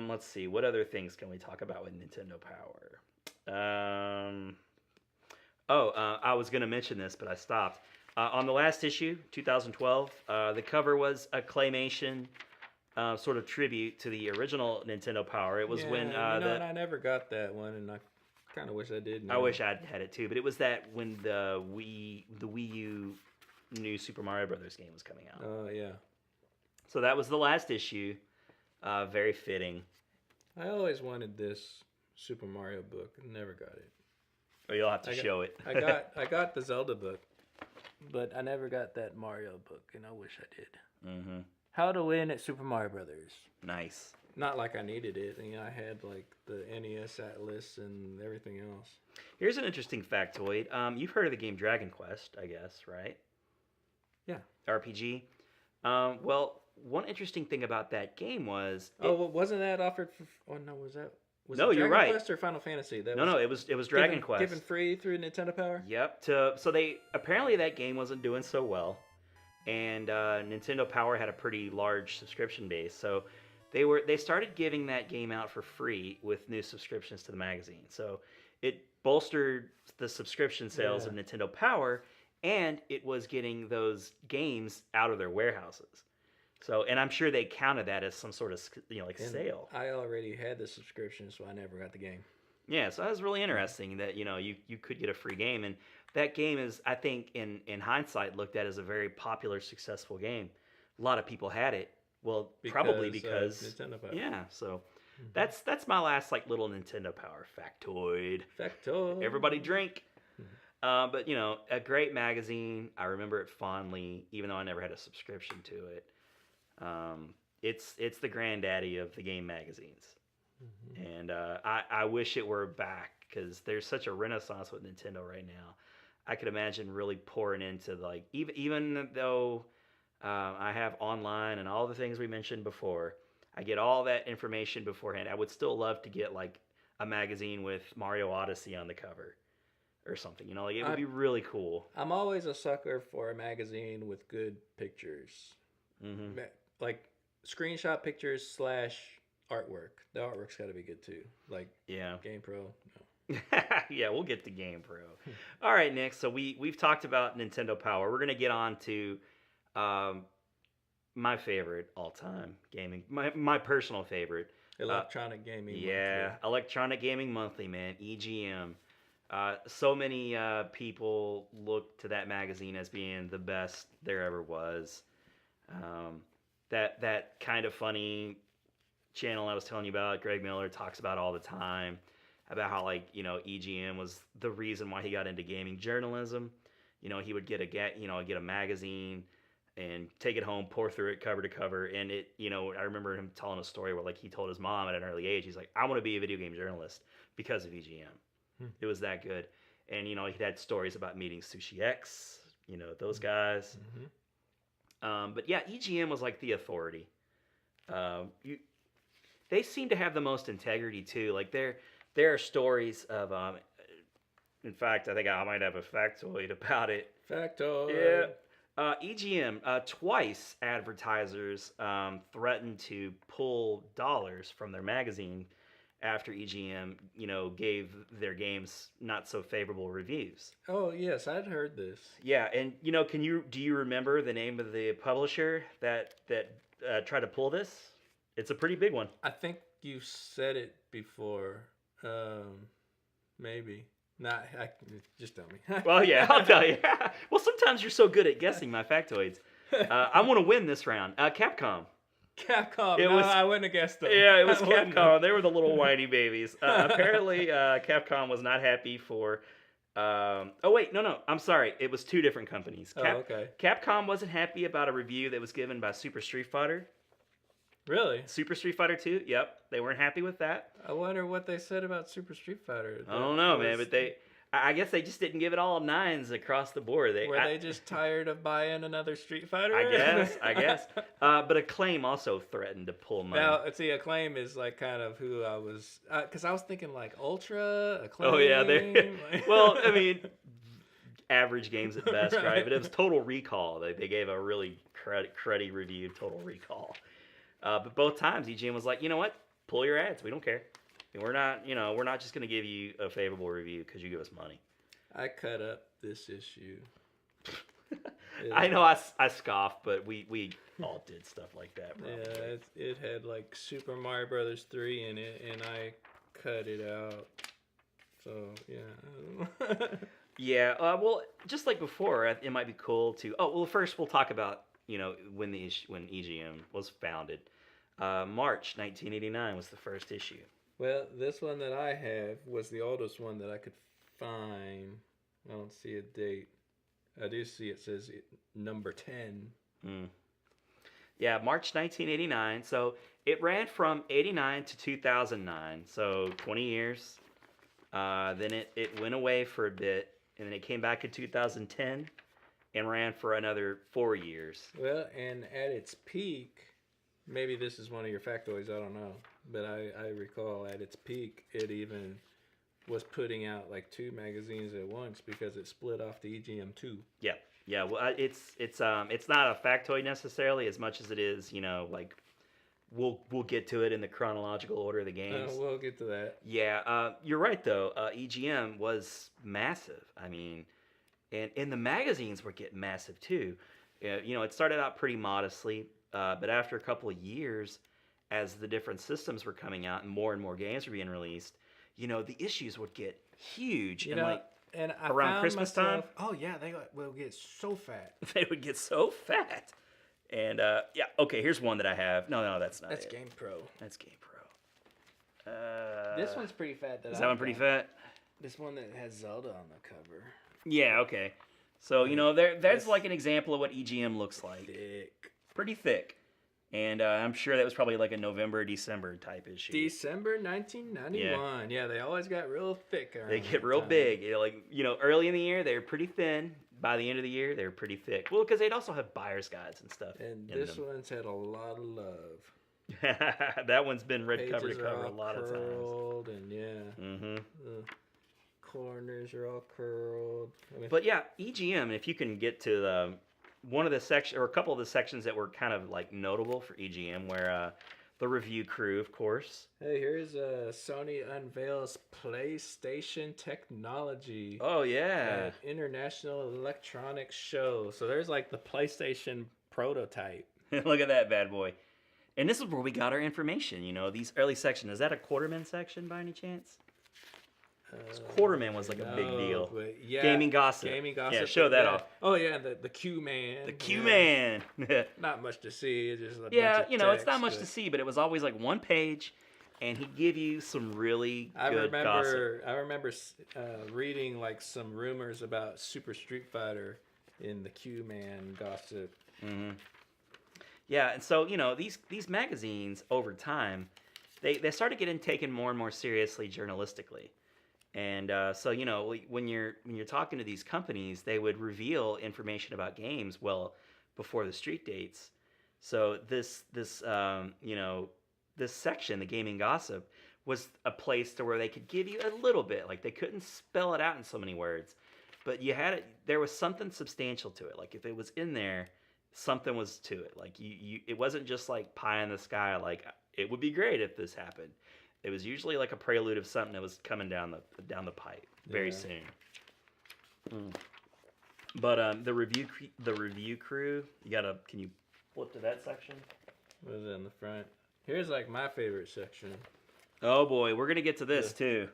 [SPEAKER 1] Let's see. What other things can we talk about with Nintendo Power? I was going to mention this, but I stopped. On the last issue, 2012, the cover was a claymation sort of tribute to the original Nintendo Power. It was when...
[SPEAKER 2] and I never got that one, and I kind of wish I did.
[SPEAKER 1] I wish I'd had it too, but it was that when the Wii U new Super Mario Brothers game was coming out.
[SPEAKER 2] Oh, yeah.
[SPEAKER 1] So that was the last issue. Very fitting.
[SPEAKER 2] I always wanted this Super Mario book. Never got it.
[SPEAKER 1] Or you'll have to show it.
[SPEAKER 2] I got the Zelda book, but I never got that Mario book, and I wish I did.
[SPEAKER 1] Mm-hmm.
[SPEAKER 2] How to Win at Super Mario Brothers.
[SPEAKER 1] Nice.
[SPEAKER 2] Not like I needed it. I had like the NES Atlas and everything else.
[SPEAKER 1] Here's an interesting factoid. You've heard of the game Dragon Quest, I guess, right?
[SPEAKER 2] Yeah.
[SPEAKER 1] RPG. Well, one interesting thing about that game was...
[SPEAKER 2] wasn't that offered for... Oh, no, was that...
[SPEAKER 1] No, you're right.
[SPEAKER 2] Dragon Quest or Final Fantasy?
[SPEAKER 1] No, it was Dragon Quest.
[SPEAKER 2] Given free through Nintendo Power?
[SPEAKER 1] Yep. So apparently that game wasn't doing so well, and Nintendo Power had a pretty large subscription base. So they started giving that game out for free with new subscriptions to the magazine. So it bolstered the subscription sales of Nintendo Power, and it was getting those games out of their warehouses. So, and I'm sure they counted that as some sort of sale.
[SPEAKER 2] I already had the subscription, so I never got the game.
[SPEAKER 1] Yeah, so that was really interesting that you could get a free game, and that game is, I think, in hindsight, looked at as a very popular, successful game. A lot of people had it. Well, probably because
[SPEAKER 2] Nintendo Power.
[SPEAKER 1] Yeah. So that's my last little Nintendo Power factoid. Everybody drink. But a great magazine. I remember it fondly, even though I never had a subscription to it. It's the granddaddy of the game magazines, and I wish it were back because there's such a renaissance with Nintendo right now. I could imagine really pouring into even though I have online and all the things we mentioned before, I get all that information beforehand. I would still love to get a magazine with Mario Odyssey on the cover or something. It would be really cool.
[SPEAKER 2] I'm always a sucker for a magazine with good pictures.
[SPEAKER 1] Mm-hmm.
[SPEAKER 2] Like screenshot pictures / artwork. The artwork's got to be good too. Game Pro. No.
[SPEAKER 1] Yeah, we'll get to Game Pro. All right, Nick. So we've talked about Nintendo Power. We're gonna get on to my favorite all-time gaming, my personal favorite.
[SPEAKER 2] Electronic Gaming Monthly.
[SPEAKER 1] Yeah, Electronic Gaming Monthly, man. EGM. So many people look to that magazine as being the best there ever was. That kind of funny channel I was telling you about, Greg Miller talks about all the time, about how EGM was the reason why he got into gaming journalism. He would get a magazine and take it home, pour through it cover to cover, and I remember him telling a story where he told his mom at an early age, he's like, I want to be a video game journalist because of EGM. It was that good. And he had stories about meeting Sushi X, those guys. But yeah, EGM was the authority. They seem to have the most integrity too. There are stories of. In fact, I think I might have a factoid about it.
[SPEAKER 2] Factoid.
[SPEAKER 1] Yeah. EGM, twice advertisers threatened to pull dollars from their magazine after EGM, gave their games not so favorable reviews.
[SPEAKER 2] Oh yes, I'd heard this.
[SPEAKER 1] Yeah, and do you remember the name of the publisher that tried to pull this? It's a pretty big one.
[SPEAKER 2] I think you said it before. Maybe. Not. Just tell me.
[SPEAKER 1] Well, yeah, I'll tell you. Well, sometimes you're so good at guessing my factoids. I want to win this round. Capcom.
[SPEAKER 2] Capcom. I wouldn't have guessed them.
[SPEAKER 1] Yeah, it was Capcom. They were the little whiny babies. Apparently, Capcom was not happy for. Oh wait, no, I'm sorry. It was two different companies.
[SPEAKER 2] Okay.
[SPEAKER 1] Capcom wasn't happy about a review that was given by Super Street Fighter.
[SPEAKER 2] Really?
[SPEAKER 1] Super Street Fighter 2. Yep, they weren't happy with that.
[SPEAKER 2] I wonder what they said about Super Street Fighter.
[SPEAKER 1] I don't know, man, but I guess they just didn't give it all 9s across the board.
[SPEAKER 2] Were they just tired of buying another Street Fighter?
[SPEAKER 1] I guess. But Acclaim also threatened to pull money.
[SPEAKER 2] Now, see, Acclaim is like kind of who I was, because I was thinking like Ultra, Acclaim.
[SPEAKER 1] Oh yeah, well, I mean, average games at best, right? But it was Total Recall. They gave a really cruddy review of Total Recall. But both times EGM was like, you know what? Pull your ads. We don't care. We're not just going to give you a favorable review because you give us money.
[SPEAKER 2] I cut up this issue.
[SPEAKER 1] I know I scoffed, but we all did stuff like that. Probably.
[SPEAKER 2] Yeah, it had like Super Mario Brothers 3 in it, and I cut it out. So yeah.
[SPEAKER 1] Yeah. Well, just like before, it might be cool to. Oh well, first we'll talk about when EGM was founded. March 1989 was the first issue.
[SPEAKER 2] Well, this one that I have was the oldest one that I could find. I don't see a date. I do see it says number 10.
[SPEAKER 1] Yeah, March 1989. So it ran from 89 to 2009. So 20 years. Then it went away for a bit. And then it came back in 2010 and ran for another 4 years.
[SPEAKER 2] Well, and at its peak, maybe this is one of your factoids, I don't know. But I recall at its peak, it even was putting out like 2 magazines at once because it split off the EGM2.
[SPEAKER 1] Yeah. Well, it's not a factoid necessarily as much as it is, like we'll get to it in the chronological order of the games.
[SPEAKER 2] We'll get to that.
[SPEAKER 1] Yeah, you're right though. EGM was massive. I mean, and the magazines were getting massive too. It started out pretty modestly, but after a couple of years, as the different systems were coming out and more games were being released, the issues would get huge.
[SPEAKER 2] And I
[SPEAKER 1] around
[SPEAKER 2] found
[SPEAKER 1] Christmas
[SPEAKER 2] myself,
[SPEAKER 1] time.
[SPEAKER 2] Oh yeah, they will get so fat.
[SPEAKER 1] They would get so fat. And yeah, okay. Here's one that I have. No, that's not.
[SPEAKER 2] That's
[SPEAKER 1] it.
[SPEAKER 2] Game Pro.
[SPEAKER 1] That's Game Pro.
[SPEAKER 2] This one's pretty fat.
[SPEAKER 1] Is that one pretty fat?
[SPEAKER 2] This one that has Zelda on the cover.
[SPEAKER 1] Yeah. Okay. So there's like an example of what EGM looks like.
[SPEAKER 2] Thick.
[SPEAKER 1] Pretty thick. And I'm sure that was probably like a November, December type issue.
[SPEAKER 2] December 1991. Yeah, they always got real thick.
[SPEAKER 1] They get real big. Early in the year they're pretty thin. By the end of the year they're pretty thick. Well, because they'd also have buyer's guides and stuff.
[SPEAKER 2] And this one's had a lot of love.
[SPEAKER 1] That one's been read
[SPEAKER 2] Pages
[SPEAKER 1] cover to cover
[SPEAKER 2] are
[SPEAKER 1] a lot of
[SPEAKER 2] times. And yeah.
[SPEAKER 1] Mm-hmm.
[SPEAKER 2] The corners are all curled.
[SPEAKER 1] But yeah, EGM. If you can get to one of the section or a couple of the sections that were kind of like notable for EGM, where the review crew, of course.
[SPEAKER 2] Hey, here's Sony unveils PlayStation technology.
[SPEAKER 1] Oh yeah,
[SPEAKER 2] at International Electronics Show. So there's like the PlayStation prototype.
[SPEAKER 1] Look at that bad boy. And this is where we got our information. These early sections. Is that a Quarterman section by any chance? Quarterman was like a big deal.
[SPEAKER 2] Yeah,
[SPEAKER 1] Gaming Gossip. Yeah, show that off.
[SPEAKER 2] Oh yeah, the Q-Man.
[SPEAKER 1] The Q-Man.
[SPEAKER 2] Not much to see. It's just a bunch of
[SPEAKER 1] it's
[SPEAKER 2] text,
[SPEAKER 1] not much to see, but it was always like one page, and he'd give you some really good gossip.
[SPEAKER 2] I remember reading like some rumors about Super Street Fighter in the Q-Man Gossip.
[SPEAKER 1] Mm-hmm. Yeah, and so these magazines over time, they started getting taken more and more seriously journalistically. And so when you're talking to these companies, they would reveal information about games well before the street dates. So this section, the gaming gossip, was a place to where they could give you a little bit. Like they couldn't spell it out in so many words, but there was something substantial to it. Like if it was in there, something was to it. Like it wasn't just like pie in the sky. Like it would be great if this happened. It was usually like a prelude of something that was coming down the pipe very soon. But the review crew, can you flip to that section?
[SPEAKER 2] What is it in the front? Here's like my favorite section.
[SPEAKER 1] Oh boy, we're gonna get to this too.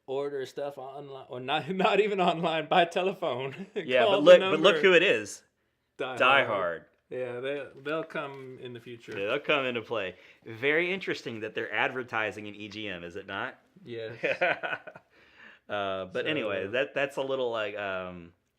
[SPEAKER 2] Order stuff online, or not even online, by telephone.
[SPEAKER 1] Yeah, but look who it is. Die Hard.
[SPEAKER 2] Yeah, they'll come in the future.
[SPEAKER 1] Yeah, they'll come into play. Very interesting that they're advertising in EGM, is it not?
[SPEAKER 2] Yes.
[SPEAKER 1] But anyway, that's a little like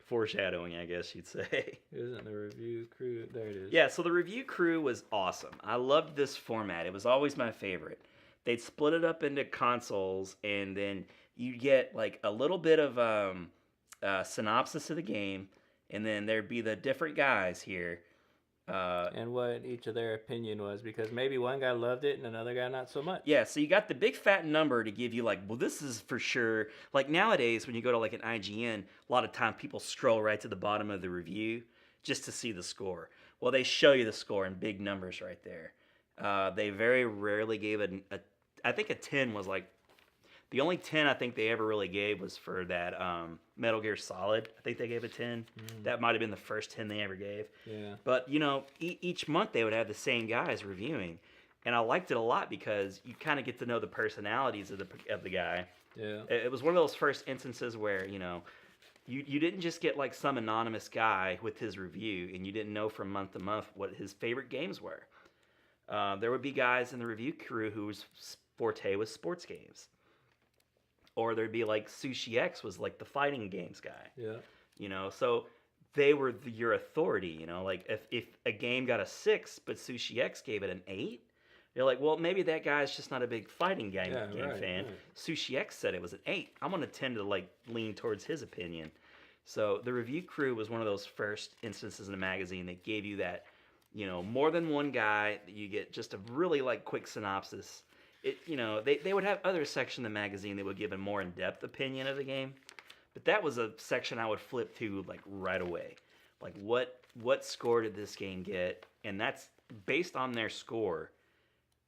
[SPEAKER 1] foreshadowing, I guess you'd say.
[SPEAKER 2] Isn't the review crew? There it is.
[SPEAKER 1] Yeah, so the review crew was awesome. I loved this format. It was always my favorite. They'd split it up into consoles, and then you get like a little bit of synopsis of the game, and then there'd be the different guys here.
[SPEAKER 2] And what each of their opinion was, because maybe one guy loved it and another guy not so much.
[SPEAKER 1] Yeah, so you got the big fat number to give you like, well, this is for sure. Like nowadays, when you go to like an IGN, a lot of time people scroll right to the bottom of the review just to see the score. Well, they show you the score in big numbers right there. They very rarely gave I think a 10 was like, the only 10 I think they ever really gave was for that Metal Gear Solid. I think they gave a 10. That might have been the first 10 they ever gave.
[SPEAKER 2] Yeah.
[SPEAKER 1] But, each month they would have the same guys reviewing. And I liked it a lot because you kind of get to know the personalities of the guy.
[SPEAKER 2] Yeah.
[SPEAKER 1] It was one of those first instances where, you didn't just get like some anonymous guy with his review and you didn't know from month to month what his favorite games were. There would be guys in the review crew whose forte was sports games. Or there'd be like Sushi X was like the fighting games guy.
[SPEAKER 2] Yeah.
[SPEAKER 1] So they were your authority, like if a game got a 6, but Sushi X gave it an 8, you're like, well, maybe that guy's just not a big fighting game fan. Right. Sushi X said it was an 8. I'm going to tend to like lean towards his opinion. So the review crew was one of those first instances in a magazine that gave you that, more than one guy, you get just a really like quick synopsis. They would have other section of the magazine that would give a more in-depth opinion of the game, but that was a section I would flip to like right away. Like what score did this game get? And that's based on their score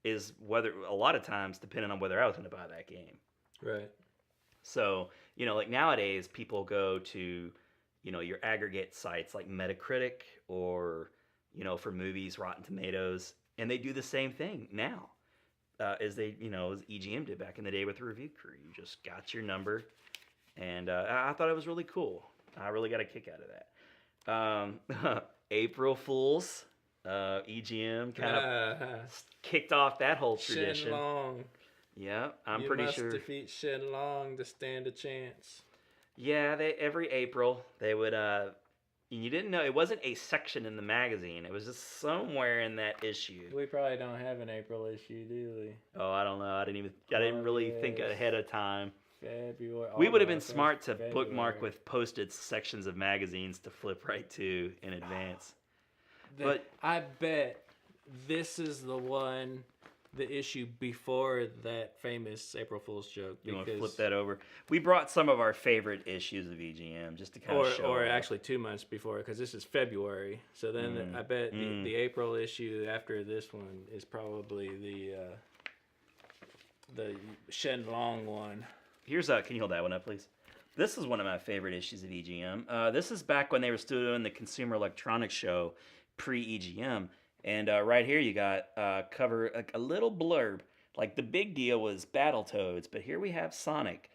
[SPEAKER 1] is whether a lot of times depending on whether I was going to buy that game.
[SPEAKER 2] Right.
[SPEAKER 1] So, like nowadays people go to, your aggregate sites like Metacritic or, for movies, Rotten Tomatoes, and they do the same thing now. As EGM did back in the day with the review crew. You just got your number, and I thought it was really cool. I really got a kick out of that. April Fools, EGM kind of kicked off that whole tradition.
[SPEAKER 2] Shenlong.
[SPEAKER 1] Yeah, I'm pretty sure.
[SPEAKER 2] You must defeat Shenlong to stand a chance.
[SPEAKER 1] Yeah, every April they would. You didn't know it wasn't a section in the magazine. It was just somewhere in that issue.
[SPEAKER 2] We probably don't have an April issue, do we?
[SPEAKER 1] Oh, I don't know. I didn't really think ahead of time.
[SPEAKER 2] February.
[SPEAKER 1] We would have been smart to bookmark with posted sections of magazines to flip right to in advance. But
[SPEAKER 2] I bet this is the issue before that famous April Fool's joke.
[SPEAKER 1] You want to flip that over? We brought some of our favorite issues of EGM just to kind of show.
[SPEAKER 2] Or actually 2 months before, because this is February. So then I bet the April issue after this one is probably the Shenlong one.
[SPEAKER 1] Here's can you hold that one up, please? This is one of my favorite issues of EGM. This is back when they were still doing the Consumer Electronics Show pre-EGM. And right here you got cover a little blurb. Like the big deal was Battletoads, but here we have Sonic.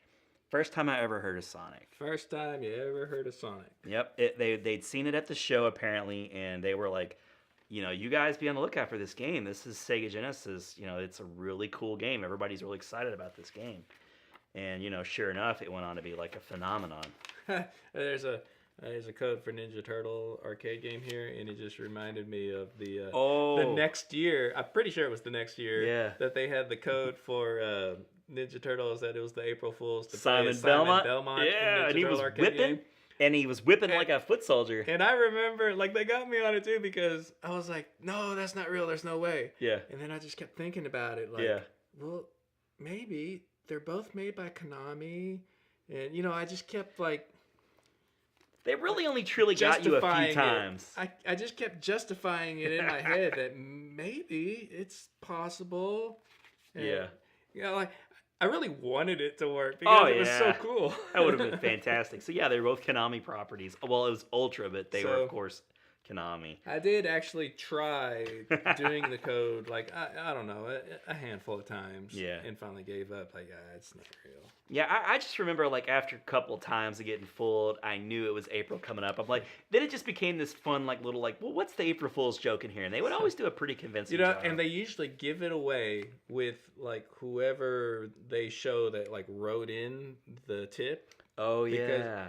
[SPEAKER 1] First time I ever heard of Sonic.
[SPEAKER 2] First time you ever heard of Sonic.
[SPEAKER 1] Yep, they'd seen it at the show apparently, and they were like, you guys be on the lookout for this game. This is Sega Genesis. It's a really cool game. Everybody's really excited about this game. And sure enough, it went on to be like a phenomenon.
[SPEAKER 2] There's a code for Ninja Turtle arcade game here, and it just reminded me of the next year. I'm pretty sure it was the next year that they had the code for Ninja Turtles, that it was the April Fools to
[SPEAKER 1] Simon Belmont. Yeah, and he was whipping.
[SPEAKER 2] Game.
[SPEAKER 1] And he was whipping like a foot soldier.
[SPEAKER 2] And I remember, like, they got me on it too because I was like, no, that's not real. There's no way.
[SPEAKER 1] Yeah.
[SPEAKER 2] And then I just kept thinking about it. Like, well, maybe they're both made by Konami. And, I just kept, like...
[SPEAKER 1] They really only truly got you a few times.
[SPEAKER 2] I just kept justifying it in my head that maybe it's possible. And,
[SPEAKER 1] Yeah.
[SPEAKER 2] you know, like I really wanted it to work because it was so cool.
[SPEAKER 1] That would have been fantastic. So yeah, they're both Konami properties. Well, it was Ultra, but they were of
[SPEAKER 2] So-
[SPEAKER 1] course Konami.
[SPEAKER 2] I did actually try doing the code, like, I don't know, a handful of times.
[SPEAKER 1] Yeah.
[SPEAKER 2] And finally gave up. Like, it's not real.
[SPEAKER 1] Yeah, I just remember like after a couple times of getting fooled, I knew it was April coming up. I'm like, then it just became this fun like little like, well, what's the April Fool's joke in here? And they would always do a pretty convincing
[SPEAKER 2] You know,
[SPEAKER 1] job.
[SPEAKER 2] and they usually give it away with, like, whoever they show that, like, wrote in the tip.
[SPEAKER 1] Oh
[SPEAKER 2] because
[SPEAKER 1] yeah.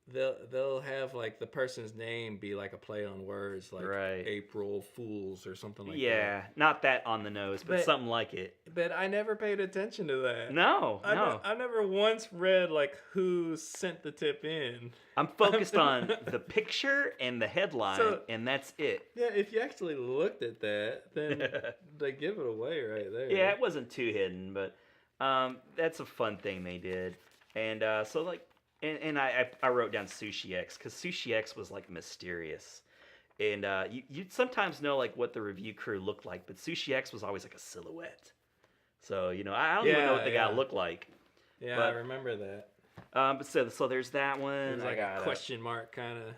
[SPEAKER 2] They'll have, like, the person's name be, like, a play on words, like
[SPEAKER 1] Right.
[SPEAKER 2] April Fools or something like that.
[SPEAKER 1] Yeah, not that on the nose, but something like it.
[SPEAKER 2] But I never paid attention to that.
[SPEAKER 1] No.
[SPEAKER 2] I never once read, like, who sent the tip in.
[SPEAKER 1] I'm focused on the picture and the headline, and that's it.
[SPEAKER 2] Yeah, if you actually looked at that, then they give it away right there.
[SPEAKER 1] Yeah, it wasn't too hidden, but that's a fun thing they did. And so like, and I wrote down Sushi X because Sushi X was like mysterious, and you'd sometimes know like what the review crew looked like, but Sushi X was always like a silhouette. So I don't even know what the guy looked like.
[SPEAKER 2] Yeah, I remember that.
[SPEAKER 1] But so there's that one.
[SPEAKER 2] It was like a question mark kind of.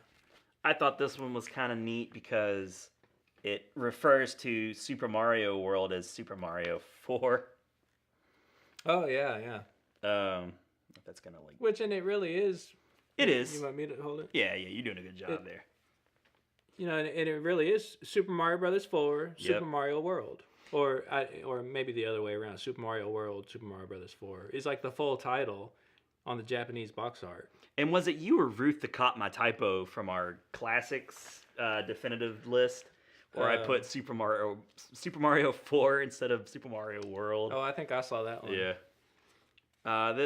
[SPEAKER 1] I thought this one was kind of neat because it refers to Super Mario World as Super Mario 4.
[SPEAKER 2] Oh yeah.
[SPEAKER 1] If that's gonna like.
[SPEAKER 2] Which and it really is.
[SPEAKER 1] It is.
[SPEAKER 2] You want me to hold it?
[SPEAKER 1] Yeah, you're doing a good job there.
[SPEAKER 2] You know, and it really is Super Mario Brothers 4,
[SPEAKER 1] Yep.
[SPEAKER 2] Super Mario World, or maybe the other way around. Super Mario World, Super Mario Brothers 4 is like the full title on the Japanese box art.
[SPEAKER 1] And was it you or Ruth that caught my typo from our classics definitive list, where I put Super Mario 4 instead of Super Mario World?
[SPEAKER 2] Oh, I think I saw that one.
[SPEAKER 1] Yeah.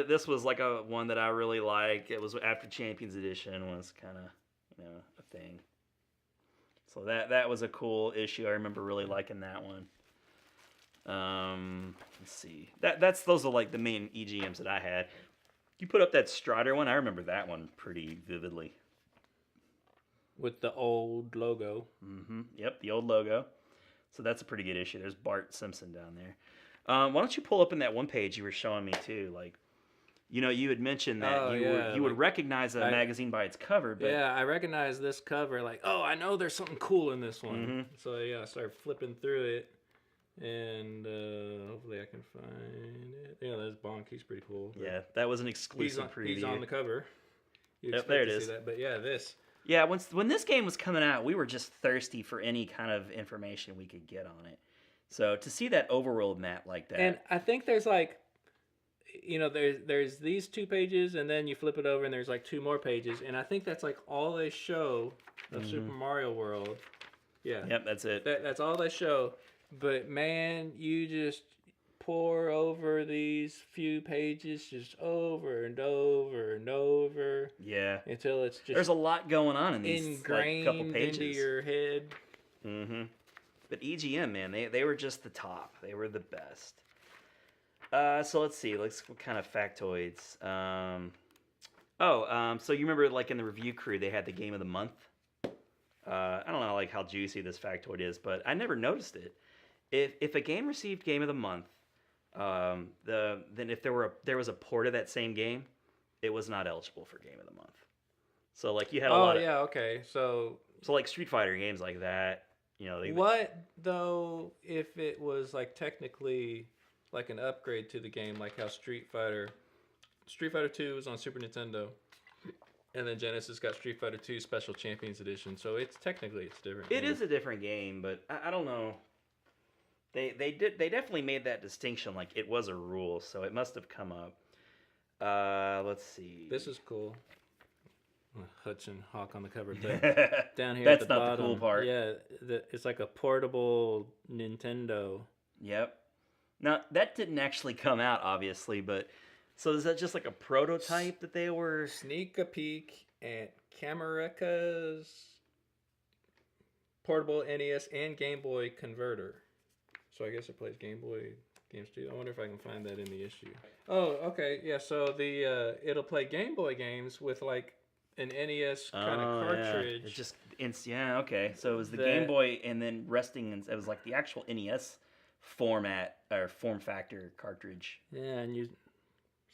[SPEAKER 1] This was like a one that I really liked. It was after Champions Edition was kind of a thing. So that was a cool issue. I remember really liking that one. Let's see. Those are like the main EGMs that I had. You put up that Strider one. I remember that one pretty vividly.
[SPEAKER 2] With the old logo.
[SPEAKER 1] Mm-hmm. Yep, the old logo. So that's a pretty good issue. There's Bart Simpson down there. Why don't you pull up in that one page you were showing me too? Like, you had mentioned that you would recognize a magazine by its cover. But
[SPEAKER 2] yeah, I recognize this cover. Like, oh, I know there's something cool in this one.
[SPEAKER 1] Mm-hmm.
[SPEAKER 2] So yeah, I started flipping through it, and hopefully I can find it. Yeah, there's Bonk. He's pretty cool.
[SPEAKER 1] Yeah, that was an exclusive preview.
[SPEAKER 2] He's on the cover.
[SPEAKER 1] Yep, there it is.
[SPEAKER 2] See that. But yeah, this.
[SPEAKER 1] Yeah, when this game was coming out, we were just thirsty for any kind of information we could get on it. So to see that overworld map like that,
[SPEAKER 2] and I think there's like, there's these 2 pages, and then you flip it over, and there's like 2 more pages, and I think that's like all they show of Super Mario World. Yeah.
[SPEAKER 1] Yep, that's it.
[SPEAKER 2] That's all they show. But man, you just pour over these few pages just over and over and over.
[SPEAKER 1] Yeah.
[SPEAKER 2] Until it's just
[SPEAKER 1] there's a lot going on in these
[SPEAKER 2] ingrained
[SPEAKER 1] couple pages
[SPEAKER 2] into your head.
[SPEAKER 1] Mm-hmm. But EGM, man, they were just the top. They were the best. So let's see. What kind of factoids? So you remember like in the review crew, they had the game of the month? I don't know like how juicy this factoid is, but I never noticed it. If a game received game of the month, then if there was a port of that same game, it was not eligible for game of the month. So like you had a lot of...
[SPEAKER 2] okay. So
[SPEAKER 1] like Street Fighter games like that,
[SPEAKER 2] what though if it was like technically like an upgrade to the game, like how Street Fighter 2 was on Super Nintendo, and then Genesis got Street Fighter 2 Special Champions Edition. So it's different.
[SPEAKER 1] It is a different game, but I don't know. They definitely made that distinction, like it was a rule, so it must have come up. Let's see.
[SPEAKER 2] This is cool. Hudson Hawk on the cover, but down here
[SPEAKER 1] that's
[SPEAKER 2] at the
[SPEAKER 1] not
[SPEAKER 2] bottom,
[SPEAKER 1] the cool part.
[SPEAKER 2] Yeah, it's like a portable Nintendo.
[SPEAKER 1] Yep. Now that didn't actually come out, obviously, but so is that just like a prototype that they were?
[SPEAKER 2] Sneak a peek at Camerica's portable NES and Game Boy converter. So I guess it plays Game Boy games too. I wonder if I can find that in the issue. Oh, okay, yeah. So it'll play Game Boy games with like an NES kind of cartridge.
[SPEAKER 1] Yeah. Okay. So it was the Game Boy, and then resting, and it was like the actual NES format or form factor cartridge.
[SPEAKER 2] Yeah, and you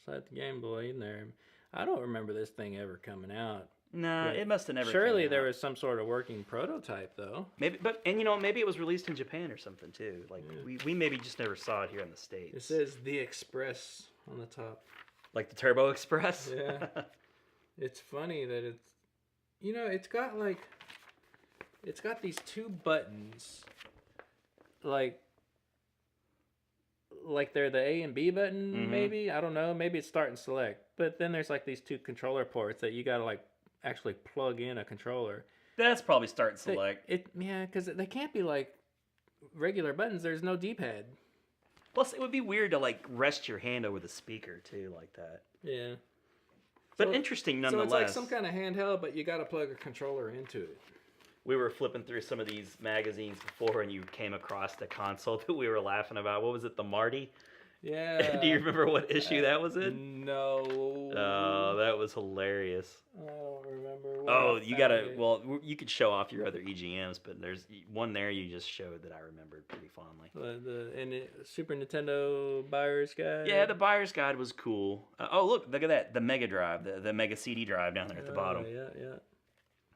[SPEAKER 2] slide the Game Boy in there. I don't remember this thing ever coming out.
[SPEAKER 1] No, it must have never.
[SPEAKER 2] Surely
[SPEAKER 1] came
[SPEAKER 2] there
[SPEAKER 1] out.
[SPEAKER 2] was some sort of working prototype, though.
[SPEAKER 1] Maybe, but and maybe it was released in Japan or something too. Like we maybe just never saw it here in the States.
[SPEAKER 2] It says the Express on the top.
[SPEAKER 1] Like the Turbo Express.
[SPEAKER 2] Yeah. It's funny that it's got these two buttons, like they're the A and B button, maybe. I don't know. Maybe it's start and select. But then there's like these two controller ports that you gotta like actually plug in a controller.
[SPEAKER 1] That's probably start and select.
[SPEAKER 2] Because they can't be like regular buttons. There's no D-pad.
[SPEAKER 1] Plus, it would be weird to like rest your hand over the speaker too, like that.
[SPEAKER 2] Yeah.
[SPEAKER 1] But interesting nonetheless.
[SPEAKER 2] So it's like some kind of handheld, but you got to plug a controller into it.
[SPEAKER 1] We were flipping through some of these magazines before, and you came across the console that we were laughing about. What was it, the Marty?
[SPEAKER 2] Yeah.
[SPEAKER 1] Do you remember what issue that was in?
[SPEAKER 2] No.
[SPEAKER 1] Oh, that was hilarious.
[SPEAKER 2] I don't remember.
[SPEAKER 1] Oh, you gotta. Well, you could show off your other EGMs, but there's one there you just showed that I remembered pretty fondly.
[SPEAKER 2] Super Nintendo Buyer's Guide.
[SPEAKER 1] Yeah, the Buyer's Guide was cool. Oh, look at that. The Mega Drive, the Mega CD drive down there at the bottom.
[SPEAKER 2] Yeah.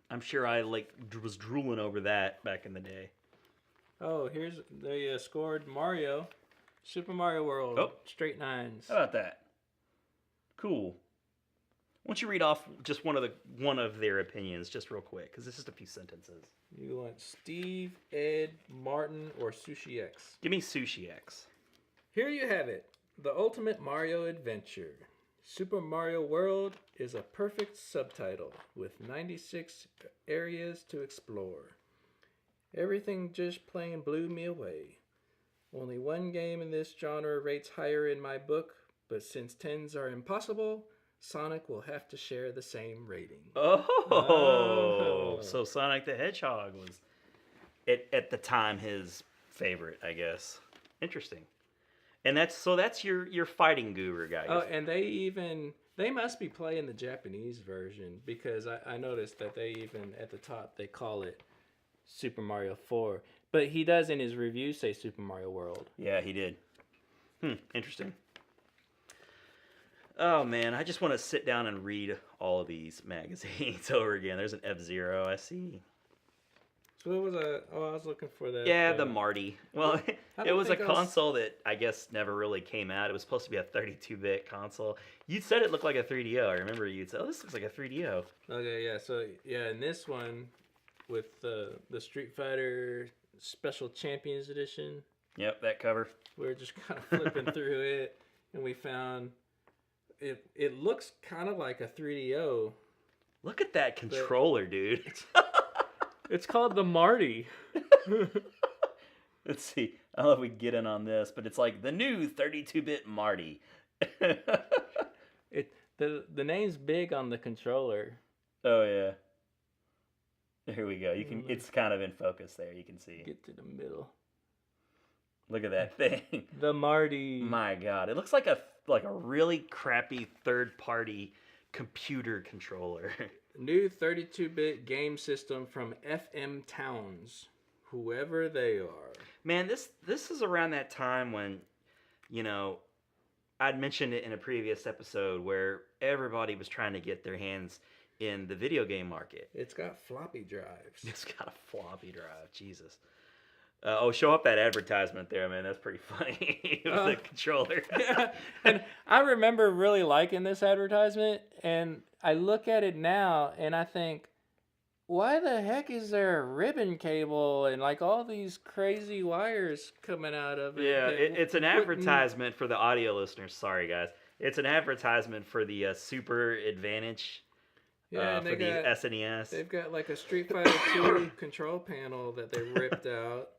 [SPEAKER 1] I'm sure I was drooling over that back in the day.
[SPEAKER 2] Oh, they scored Mario, Super Mario World.
[SPEAKER 1] Oh.
[SPEAKER 2] Straight nines.
[SPEAKER 1] How about that? Cool. Why don't you read off just one of their opinions, just real quick, because it's just a few sentences.
[SPEAKER 2] You want Steve, Ed, Martin, or Sushi X?
[SPEAKER 1] Give me Sushi X.
[SPEAKER 2] Here you have it. The ultimate Mario adventure. Super Mario World is a perfect subtitle with 96 areas to explore. Everything just plain blew me away. Only one game in this genre rates higher in my book, but since 10s are impossible, Sonic will have to share the same rating.
[SPEAKER 1] Oh. So Sonic the Hedgehog was, at the time, his favorite, I guess. Interesting. And that's your fighting guru guy.
[SPEAKER 2] Oh, and they must be playing the Japanese version, because I noticed that they even, at the top, they call it Super Mario 4. But he does in his review say Super Mario World.
[SPEAKER 1] Yeah, he did. Interesting. Oh, man, I just want to sit down and read all of these magazines over again. There's an F-Zero, I see.
[SPEAKER 2] So what was I was looking for that.
[SPEAKER 1] Yeah, the Marty. Well, it was a console that I guess never really came out. It was supposed to be a 32-bit console. You said it looked like a 3DO. I remember you'd say, oh, this looks like a 3DO.
[SPEAKER 2] Okay, yeah. So, yeah, in this one, with the Street Fighter Special Champions Edition.
[SPEAKER 1] Yep, that cover.
[SPEAKER 2] We were just kind of flipping through it, and we found it looks kind of like a 3DO.
[SPEAKER 1] Look at that controller, dude.
[SPEAKER 2] It's called the Marty.
[SPEAKER 1] Let's see. I don't know if we can get in on this, but it's like the new 32-bit Marty.
[SPEAKER 2] The name's big on the controller.
[SPEAKER 1] Oh yeah. Here we go. You can. It's kind of in focus there. You can see.
[SPEAKER 2] Get to the middle.
[SPEAKER 1] Look at that thing.
[SPEAKER 2] The Marty.
[SPEAKER 1] My God, it looks like a really crappy third-party computer controller.
[SPEAKER 2] New 32-bit game system from FM Towns, whoever they are.
[SPEAKER 1] Man, this is around that time when, I'd mentioned it in a previous episode where everybody was trying to get their hands in the video game market.
[SPEAKER 2] It's got floppy drives.
[SPEAKER 1] It's got a floppy drive. Jesus. Show up that advertisement there, man. That's pretty funny. The controller.
[SPEAKER 2] Yeah. And I remember really liking this advertisement, and I look at it now, and I think, why the heck is there a ribbon cable and like all these crazy wires coming out of it?
[SPEAKER 1] Yeah, it's an advertisement for the audio listeners. Sorry, guys. It's an advertisement for the Super Advantage.
[SPEAKER 2] Yeah, and
[SPEAKER 1] for the SNES.
[SPEAKER 2] They've got like a Street Fighter 2 control panel that they ripped out,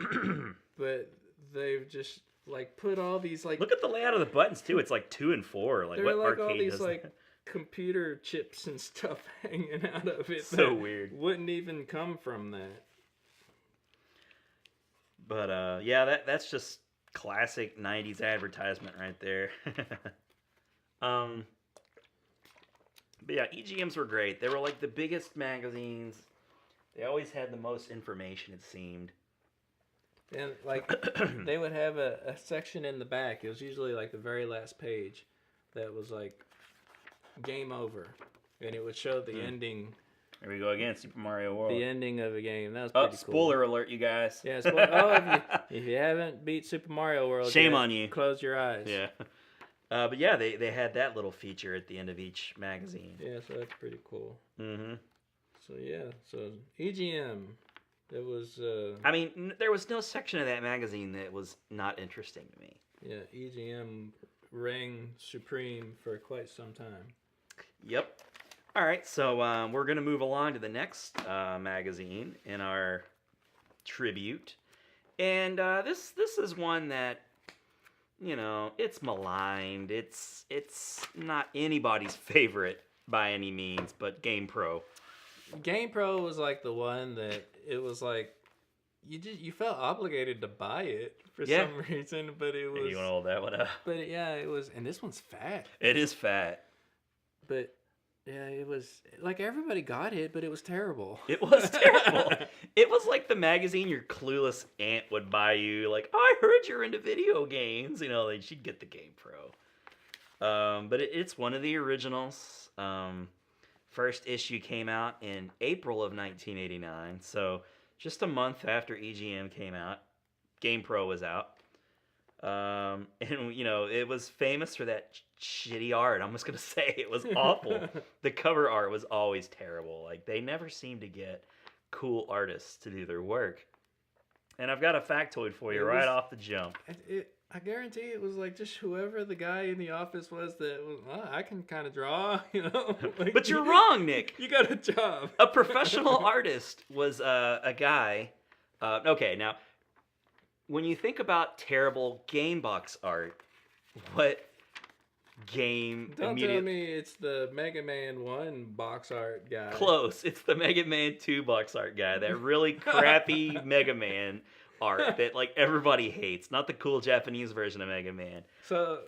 [SPEAKER 2] but they've just like put all these like.
[SPEAKER 1] Look at the layout of the buttons too. It's like 2 and 4. Like what
[SPEAKER 2] like
[SPEAKER 1] arcade
[SPEAKER 2] all these
[SPEAKER 1] does
[SPEAKER 2] like
[SPEAKER 1] that?
[SPEAKER 2] computer chips and stuff hanging out of it.
[SPEAKER 1] So weird.
[SPEAKER 2] Wouldn't even come from that.
[SPEAKER 1] But yeah, that's just classic '90s advertisement right there. But yeah, EGMs were great. They were like the biggest magazines. They always had the most information, it seemed.
[SPEAKER 2] And like they would have a section in the back. It was usually like the very last page that was like game over, and it would show the ending.
[SPEAKER 1] Here we go again, Super Mario World.
[SPEAKER 2] The ending of a game. That was
[SPEAKER 1] Oh,
[SPEAKER 2] pretty cool.
[SPEAKER 1] spoiler alert, you guys.
[SPEAKER 2] Yeah, if you haven't beat Super Mario World,
[SPEAKER 1] shame on you.
[SPEAKER 2] Close your eyes.
[SPEAKER 1] Yeah. But yeah, they had that little feature at the end of each magazine.
[SPEAKER 2] Yeah, so that's pretty cool.
[SPEAKER 1] Mm-hmm.
[SPEAKER 2] So yeah, so EGM. It was.
[SPEAKER 1] I mean, there was no section of that magazine that was not interesting to me.
[SPEAKER 2] Yeah, EGM reigned supreme for quite some time.
[SPEAKER 1] Yep. All right, so we're going to move along to the next magazine in our tribute. And this is one that, you know, it's maligned. It's not anybody's favorite by any means, but GamePro.
[SPEAKER 2] GamePro was like the one that it was like you felt obligated to buy it for some reason, but it was.
[SPEAKER 1] And you want to hold that one up?
[SPEAKER 2] But yeah, it was, and this one's fat.
[SPEAKER 1] It is fat.
[SPEAKER 2] But yeah, it was like everybody got it, but it was terrible.
[SPEAKER 1] It was terrible. It was like the magazine your clueless aunt would buy you. Like, oh, I heard you're into video games. You know, she'd get the GamePro. But it's one of the originals. First issue came out in April of 1989, so just a month after EGM came out, GamePro was out. And, you know, it was famous for that shitty art. I'm just going to say it was awful. The cover art was always terrible. Like, they never seemed to get cool artists to do their work. And I've got a factoid for you right off the jump.
[SPEAKER 2] I guarantee it was like just whoever the guy in the office was that was, I can kind of draw, you know. Like,
[SPEAKER 1] but you're wrong, Nick.
[SPEAKER 2] You got a job.
[SPEAKER 1] A professional artist was a guy. Okay, now, when you think about terrible game box art, what game
[SPEAKER 2] Don't tell me it's the Mega Man 1 box art guy.
[SPEAKER 1] Close. It's the Mega Man 2 box art guy. That really crappy Mega Man art that like everybody hates, not the cool Japanese version of Mega Man.
[SPEAKER 2] So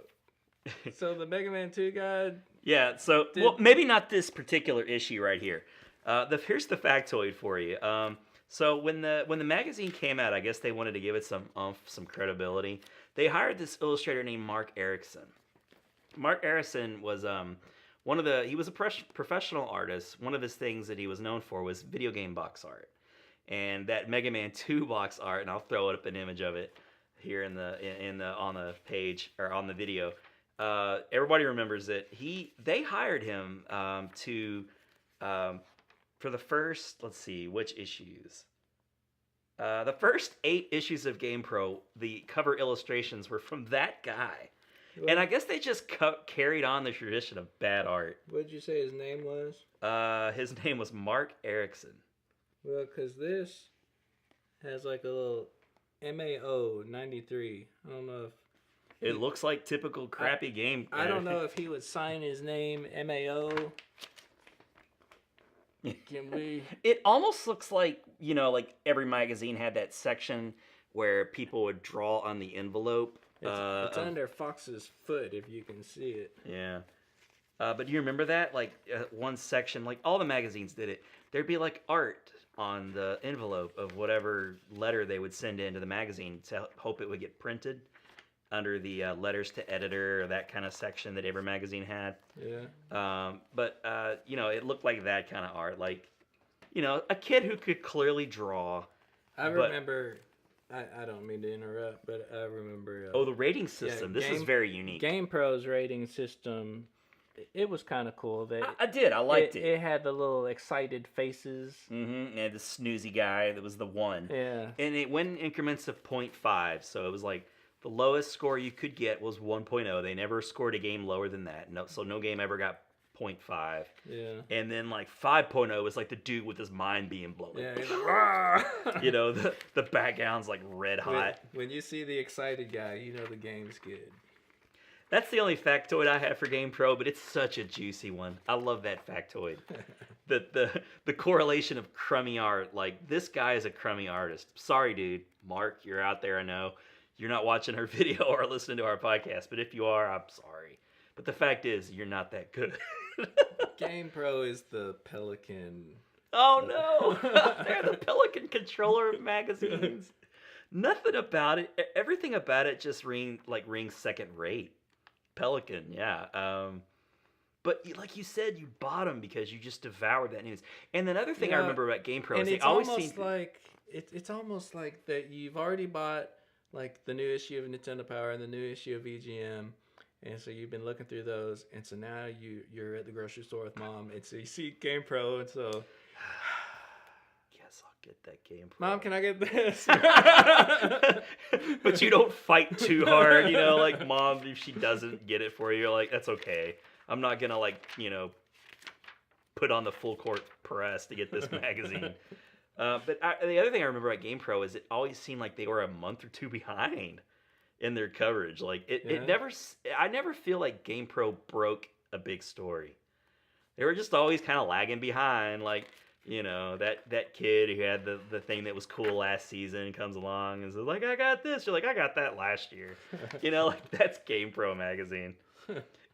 [SPEAKER 2] the Mega Man 2 guy.
[SPEAKER 1] Yeah. So well, maybe not this particular issue right here. Here's the factoid for you. So when the magazine came out, I guess they wanted to give it some credibility. They hired this illustrator named Mark Erickson. Mark Erickson was he was a professional artist. One of his things that he was known for was video game box art. And that Mega Man 2 box art, and I'll throw up an image of it here on the page or on the video. Everybody remembers it. They hired him for the first, let's see, which issues? The first 8 issues of GamePro, the cover illustrations were from that guy. And I guess they just carried on the tradition of bad art.
[SPEAKER 2] What did you say his name was?
[SPEAKER 1] His name was Mark Erickson.
[SPEAKER 2] Well, because this has like a little MAO 93. I don't know if...
[SPEAKER 1] It looks like typical crappy game.
[SPEAKER 2] I don't know if he would sign his name MAO. Can we...
[SPEAKER 1] It almost looks like, you know, like every magazine had that section where people would draw on the envelope.
[SPEAKER 2] It's under Fox's foot, if you can see it.
[SPEAKER 1] Yeah. But do you remember that? Like, one section, like all the magazines did it. There'd be like art on the envelope of whatever letter they would send into the magazine to hope it would get printed under the letters to editor or that kind of section that every magazine had.
[SPEAKER 2] Yeah.
[SPEAKER 1] But you know, it looked like that kind of art. Like, you know, a kid who could clearly draw.
[SPEAKER 2] I remember... I don't mean to interrupt, but I remember...
[SPEAKER 1] the rating system. This is very unique.
[SPEAKER 2] GamePro's rating system, it was kind of cool.
[SPEAKER 1] I did. I liked it.
[SPEAKER 2] It had the little excited faces.
[SPEAKER 1] Mm-hmm. And the snoozy guy that was the 1.
[SPEAKER 2] Yeah.
[SPEAKER 1] And it went in increments of 0.5. So it was like the lowest score you could get was 1.0. They never scored a game lower than that. So no game ever got 0.5.
[SPEAKER 2] Yeah.
[SPEAKER 1] And then like 5.0 was like the dude with his mind being blown.
[SPEAKER 2] Yeah.
[SPEAKER 1] You know, the background's like red hot.
[SPEAKER 2] When you see the excited guy, you know the game's good.
[SPEAKER 1] That's the only factoid I have for GamePro, but it's such a juicy one. I love that factoid. the correlation of crummy art. Like, this guy is a crummy artist. Sorry, dude. Mark, you're out there, I know. You're not watching our video or listening to our podcast, but if you are, I'm sorry. But the fact is, you're not that good.
[SPEAKER 2] GamePro is the Pelican.
[SPEAKER 1] Oh, no. They're the Pelican controller of magazines. Nothing about it. Everything about it just rings second rate. Pelican, yeah. But like you said, you bought them because you just devoured that news. And another thing I
[SPEAKER 2] Yeah,
[SPEAKER 1] remember about GamePro is
[SPEAKER 2] and
[SPEAKER 1] they
[SPEAKER 2] it's
[SPEAKER 1] always seem
[SPEAKER 2] almost like it's almost like that you've already bought like the new issue of Nintendo Power and the new issue of EGM, and so you've been looking through those, and so now you're at the grocery store with mom, and so you see GamePro, and so
[SPEAKER 1] Yes, I'll get that GamePro.
[SPEAKER 2] Mom, can I get this?
[SPEAKER 1] But you don't fight too hard, like mom, if she doesn't get it for you, you're like, that's okay. I'm not gonna put on the full court press to get this magazine. But the other thing I remember about GamePro is it always seemed like they were a month or two behind in their coverage. Like it never, I never feel like GamePro broke a big story. They were just always kind of lagging behind. Like, that kid who had the thing that was cool last season comes along and says like, I got this. You're like, I got that last year. Like that's GamePro magazine.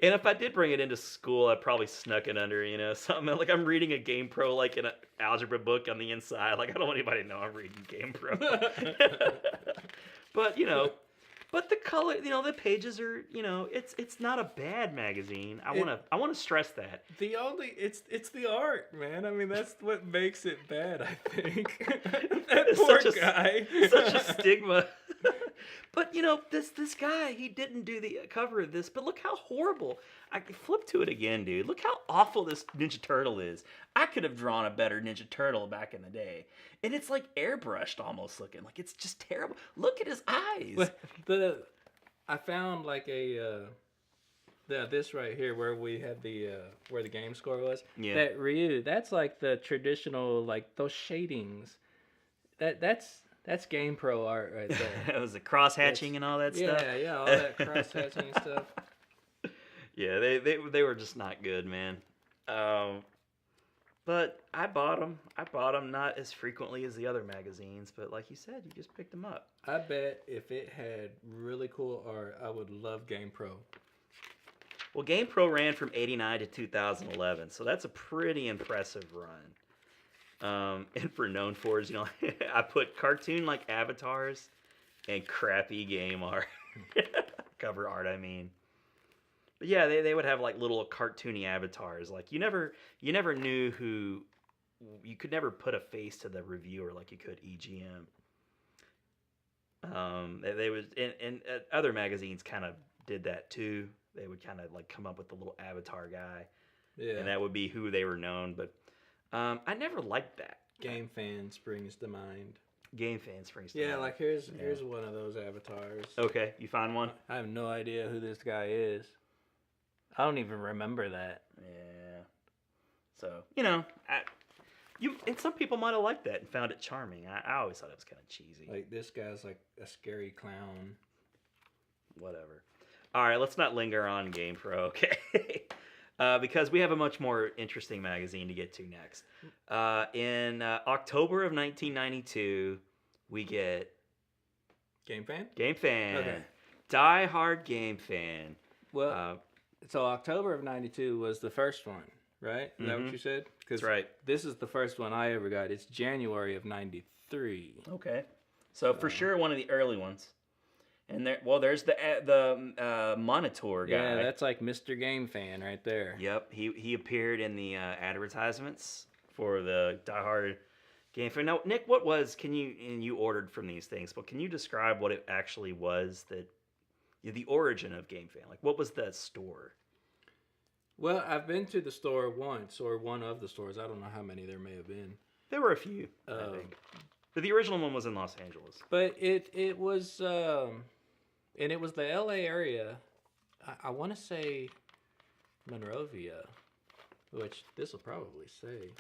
[SPEAKER 1] And if I did bring it into school, I probably snuck it under, something like I'm reading a GamePro like in an algebra book on the inside. Like I don't want anybody to know I'm reading GamePro. But the color, the pages are, it's not a bad magazine. I want to stress that.
[SPEAKER 2] It's the art, man. I mean, that's what makes it bad, I think. That
[SPEAKER 1] Such
[SPEAKER 2] poor guy.
[SPEAKER 1] Such a stigma. But this guy, he didn't do the cover of this. But look how horrible! I flip to it again, dude. Look how awful this Ninja Turtle is. I could have drawn a better Ninja Turtle back in the day, and it's like airbrushed almost looking. Like it's just terrible. Look at his eyes.
[SPEAKER 2] I found like this right here where we had where the game score was.
[SPEAKER 1] Yeah.
[SPEAKER 2] That Ryu, that's like the traditional like those shadings. That's GamePro art right there.
[SPEAKER 1] It was the cross hatching and all that stuff.
[SPEAKER 2] Yeah, all that cross hatching and stuff.
[SPEAKER 1] Yeah, they were just not good, man. But I bought them. I bought them not as frequently as the other magazines, but like you said, you just picked them up.
[SPEAKER 2] I bet if it had really cool art, I would love GamePro.
[SPEAKER 1] Well, GamePro ran from 89 to 2011, so that's a pretty impressive run. And for known for is, I put cartoon like avatars and crappy game art. Cover art, I mean. But yeah, they would have like little cartoony avatars. Like you never knew who, you could never put a face to the reviewer like you could EGM. They would, and other magazines kind of did that too. They would kind of like come up with the little avatar guy. Yeah. And that would be who they were known, but I never liked that.
[SPEAKER 2] GameFan springs to mind.
[SPEAKER 1] GameFan springs to mind.
[SPEAKER 2] Yeah, like here's one of those avatars.
[SPEAKER 1] Okay, you find one?
[SPEAKER 2] I have no idea who this guy is. I don't even remember that.
[SPEAKER 1] Yeah. So, and some people might have liked that and found it charming. I always thought it was kind of cheesy.
[SPEAKER 2] Like this guy's like a scary clown.
[SPEAKER 1] Whatever. All right, let's not linger on GamePro, okay? Because we have a much more interesting magazine to get to next. In October of 1992, we get
[SPEAKER 2] GameFan?
[SPEAKER 1] GameFan.
[SPEAKER 2] Okay.
[SPEAKER 1] Die Hard GameFan.
[SPEAKER 2] Well, so October of 92 was the first one, right? Is that what you said?
[SPEAKER 1] That's right.
[SPEAKER 2] This is the first one I ever got. It's January of 93.
[SPEAKER 1] Okay. So for sure one of the early ones. And there's the Monitor guy.
[SPEAKER 2] Yeah, that's like Mr. GameFan right there.
[SPEAKER 1] Yep, he appeared in the advertisements for the Die Hard GameFan. Now, Nick, you ordered from these things, but can you describe what it actually was the origin of GameFan? Like, what was the store?
[SPEAKER 2] Well, I've been to the store once, or one of the stores. I don't know how many there may have been.
[SPEAKER 1] There were a few, I think. But the original one was in Los Angeles.
[SPEAKER 2] But it was... and it was the LA area. I want to say Monrovia, which this will probably say,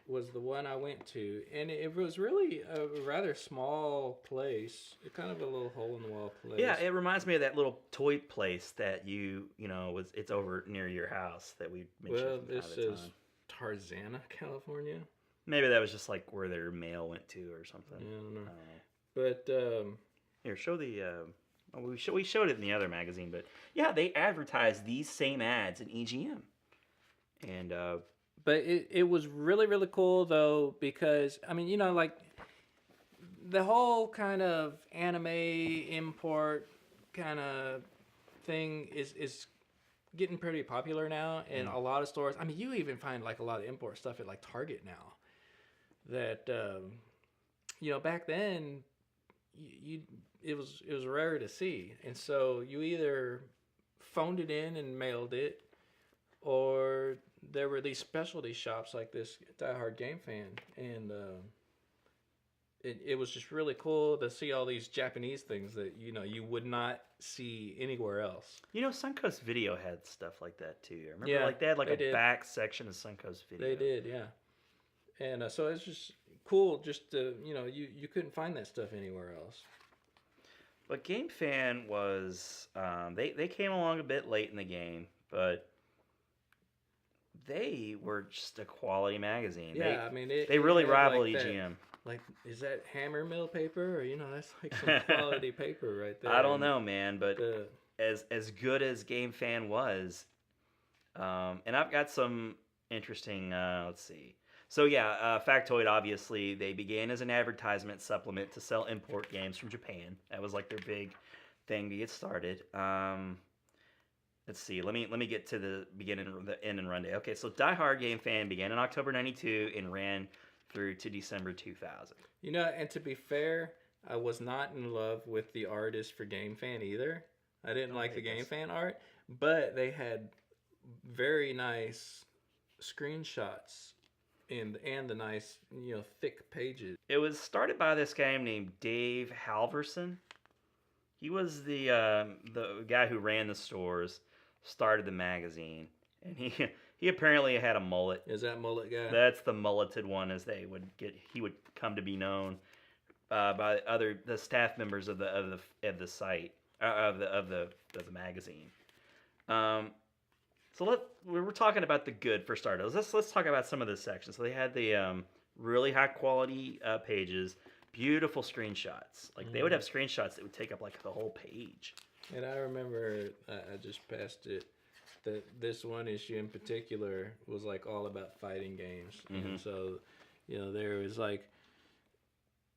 [SPEAKER 2] was the one I went to. And it was really a rather small place. Kind of a little hole-in-the-wall place.
[SPEAKER 1] Yeah, it reminds me of that little toy place that it's over near your house that we mentioned.
[SPEAKER 2] Well, this is Tarzana, California.
[SPEAKER 1] Maybe that was just like where their mail went to or something.
[SPEAKER 2] Yeah, I don't know. But...
[SPEAKER 1] Here, show the. We showed it in the other magazine, but yeah, they advertised these same ads in EGM, and.
[SPEAKER 2] But it was really really cool though, because I mean like the whole kind of anime import kind of thing is getting pretty popular now in a lot of stores. I mean, you even find like a lot of import stuff at like Target now. That back then, it was rare to see, and so you either phoned it in and mailed it, or there were these specialty shops like this Die Hard Game Fan, and it was just really cool to see all these Japanese things that you would not see anywhere else.
[SPEAKER 1] Suncoast Video had stuff like that too. I remember like they had like a back section of Suncoast Video.
[SPEAKER 2] They did, yeah. And so it's just cool just to, you couldn't find that stuff anywhere else.
[SPEAKER 1] But GameFan was, they came along a bit late in the game, but they were just a quality magazine.
[SPEAKER 2] Yeah,
[SPEAKER 1] they really rivaled
[SPEAKER 2] like
[SPEAKER 1] EGM.
[SPEAKER 2] Like, is that hammer mill paper? Or, that's like some quality paper right there.
[SPEAKER 1] I don't know, man, but as good as GameFan was, and I've got some interesting, let's see. So yeah, Factoid, obviously, they began as an advertisement supplement to sell import games from Japan. That was like their big thing to get started. Let's see. Let me get to the beginning, the end and run day. Okay, so Die Hard Game Fan began in October '92 and ran through to December 2000.
[SPEAKER 2] And to be fair, I was not in love with the artist for Game Fan either. I didn't like the Game Fan art, but they had very nice screenshots and the nice, thick pages.
[SPEAKER 1] It was started by this guy named Dave Halverson. He was the guy who ran the stores, started the magazine, and he apparently had a mullet.
[SPEAKER 2] Is that mullet guy?
[SPEAKER 1] That's the mulleted one, as he would come to be known by the staff members of the site of the magazine. So we're talking about the good for starters. Let's talk about some of the sections. So they had the really high quality pages, beautiful screenshots. Like they would have screenshots that would take up like the whole page.
[SPEAKER 2] And I remember I just passed it. That this one issue in particular was like all about fighting games, and so there was like,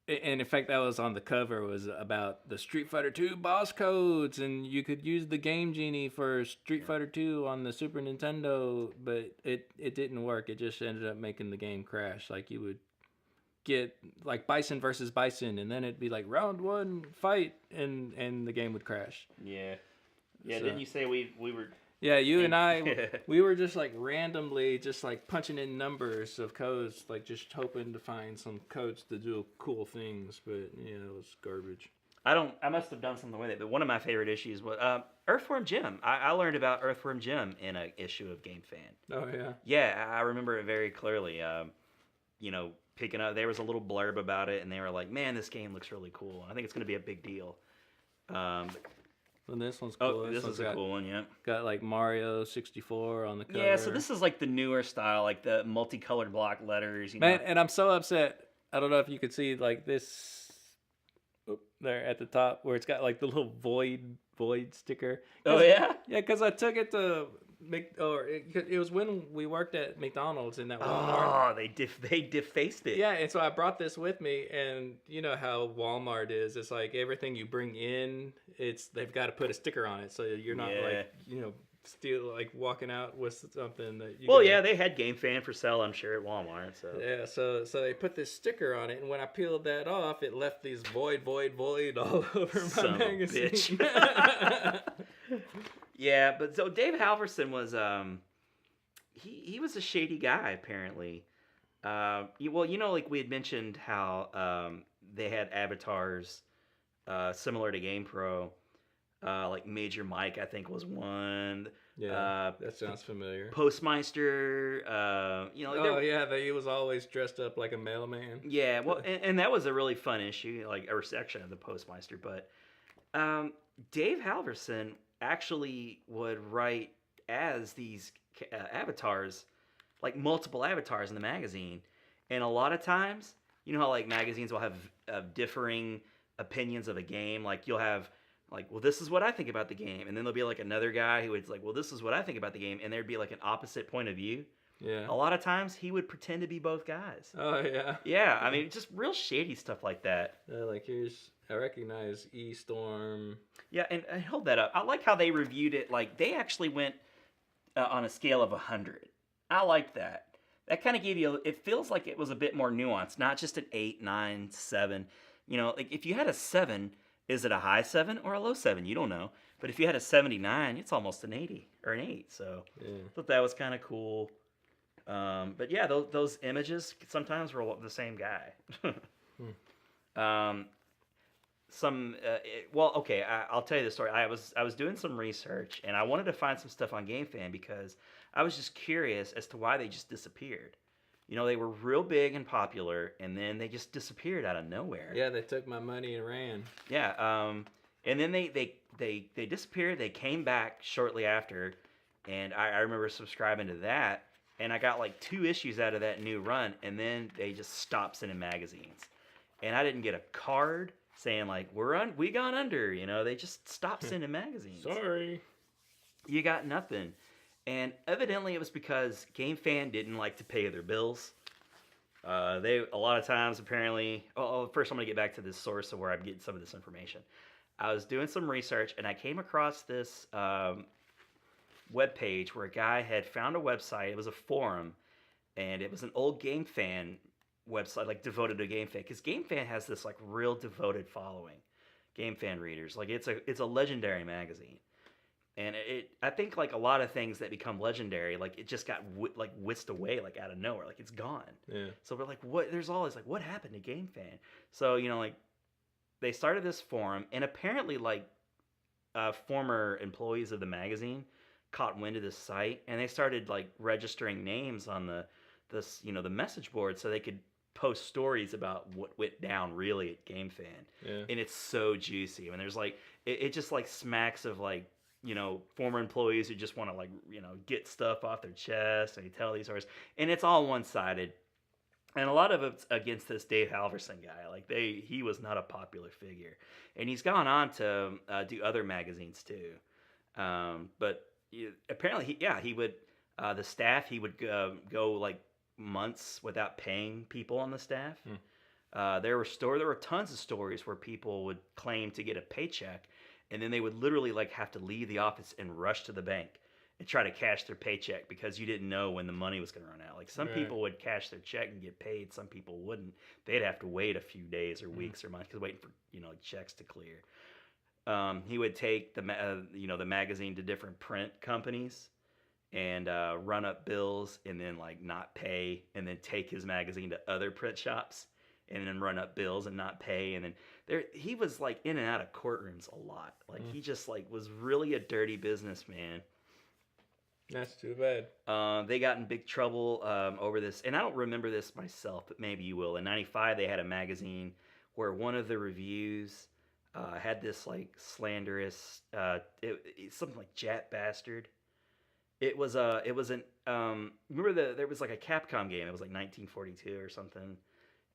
[SPEAKER 2] and in fact that was on the cover, was about the Street Fighter 2 boss codes, and you could use the Game Genie for Street Fighter 2 on the Super Nintendo, but it didn't work. It just ended up making the game crash. Like you would get like Bison versus Bison, and then it'd be like round 1 fight, and the game would crash.
[SPEAKER 1] Yeah. So, didn't you say we were?
[SPEAKER 2] Yeah, you and I, we were just like randomly just like punching in numbers of codes, like just hoping to find some codes to do cool things, but it was garbage.
[SPEAKER 1] I must have done something with it, but one of my favorite issues was Earthworm Jim. I learned about Earthworm Jim in an issue of GameFan.
[SPEAKER 2] Oh, yeah?
[SPEAKER 1] Yeah, I remember it very clearly. Picking up, there was a little blurb about it, and they were like, man, this game looks really cool. I think it's going to be a big deal.
[SPEAKER 2] And this one's cool.
[SPEAKER 1] Oh, this is a cool one, yeah.
[SPEAKER 2] Got like Mario 64 on the cover.
[SPEAKER 1] Yeah, so this is like the newer style, like the multicolored block letters.
[SPEAKER 2] Man, and I'm so upset. I don't know if you could see like this there at the top where it's got like the little void sticker.
[SPEAKER 1] Oh, yeah?
[SPEAKER 2] Yeah, because I took it to it was when we worked at McDonald's in that Walmart.
[SPEAKER 1] Oh, they defaced it.
[SPEAKER 2] Yeah, and so I brought this with me, and you know how Walmart is. It's like everything you bring in, they've got to put a sticker on it, so you're not still like walking out with something that you.
[SPEAKER 1] Well, yeah, they had GameFan for sale, I'm sure, at Walmart. So
[SPEAKER 2] yeah, so they put this sticker on it, and when I peeled that off, it left these void all over my magazine.
[SPEAKER 1] Bitch. Yeah, but so Dave Halverson was he was a shady guy apparently. Like we had mentioned how they had avatars similar to GamePro. Like Major Mike, I think, was one.
[SPEAKER 2] Yeah, that sounds familiar.
[SPEAKER 1] Postmeister,
[SPEAKER 2] he was always dressed up like a mailman.
[SPEAKER 1] Yeah, well, and that was a really fun issue, like a section of the Postmeister. But Dave Halverson actually would write as these avatars, like multiple avatars in the magazine. And a lot of times, you know how like magazines will have differing opinions of a game. Like you'll have like, well, this is what I think about the game. And then there'll be like another guy who is like, well, this is what I think about the game. And there'd be like an opposite point of view.
[SPEAKER 2] Yeah.
[SPEAKER 1] A lot of times he would pretend to be both guys.
[SPEAKER 2] Oh yeah.
[SPEAKER 1] Yeah, I mean, just real shady stuff like that.
[SPEAKER 2] Like I recognize E Storm.
[SPEAKER 1] Yeah, and hold that up. I like how they reviewed it. Like they actually went on a scale of 100. I like that. That kind of gave you. It feels like it was a bit more nuanced, not just an 8, 9, 7. You know, like if you had a 7, is it a high 7 or a low 7? You don't know. But if you had a 79, it's almost an 80 or an 8. So
[SPEAKER 2] Yeah.
[SPEAKER 1] I thought that was kind of cool. But yeah, those images sometimes were the same guy. Well, okay, I'll tell you the story. I was doing some research and I wanted to find some stuff on GameFan because I was just curious as to why they just disappeared. You know, they were real big and popular, and then they just disappeared out of nowhere.
[SPEAKER 2] Yeah, they took my money and ran.
[SPEAKER 1] Yeah, and then they disappeared. They came back shortly after, and I remember subscribing to that, and I got like 2 issues out of that new run, and then they just stopped sending magazines, and I didn't get a card saying like we gone under. You know, they just stopped sending magazines.
[SPEAKER 2] Sorry.
[SPEAKER 1] You got nothing. And evidently it was because GameFan didn't like to pay their bills. They a lot of times apparently. First I'm gonna get back to this source of where I'm getting some of this information. I was doing some research and I came across this web page where a guy had found a website. It was a forum, and it was an old GameFan website, like devoted to GameFan, because GameFan has this like real devoted following. GameFan readers, like it's a legendary magazine. And I think like a lot of things that become legendary, like it just got whisked away like out of nowhere, like it's gone.
[SPEAKER 2] Yeah.
[SPEAKER 1] So we're like, what? There's always like, what happened to GameFan? So you know, like they started this forum, and apparently like former employees of the magazine caught wind of this site, and they started like registering names on the message board so they could post stories about what went down really at GameFan.
[SPEAKER 2] Yeah.
[SPEAKER 1] And it's so juicy. I mean, there's like it just like smacks of like, you know, former employees who just want to like, you know, get stuff off their chest, and they tell these stories, and it's all one-sided, and a lot of it's against this Dave Halverson guy. Like he was not a popular figure, and he's gone on to do other magazines too, but apparently he would the staff, he would go like months without paying people on the staff. There were tons of stories where people would claim to get a paycheck, and then they would literally like have to leave the office and rush to the bank and try to cash their paycheck because you didn't know when the money was going to run out. Like some people would cash their check and get paid, some people wouldn't. They'd have to wait a few days or weeks or months because waiting for, you know, like checks to clear. He would take the magazine to different print companies and run up bills and then like not pay, and then take his magazine to other print shops and then run up bills and not pay. And then he was like in and out of courtrooms a lot. Like he just like was really a dirty businessman.
[SPEAKER 2] That's too bad.
[SPEAKER 1] They got in big trouble over this, and I don't remember this myself, but maybe you will. In '95, they had a magazine where one of the reviews had this like slanderous, something like "Jat Bastard." It was an remember there was like a Capcom game. It was like 1942 or something,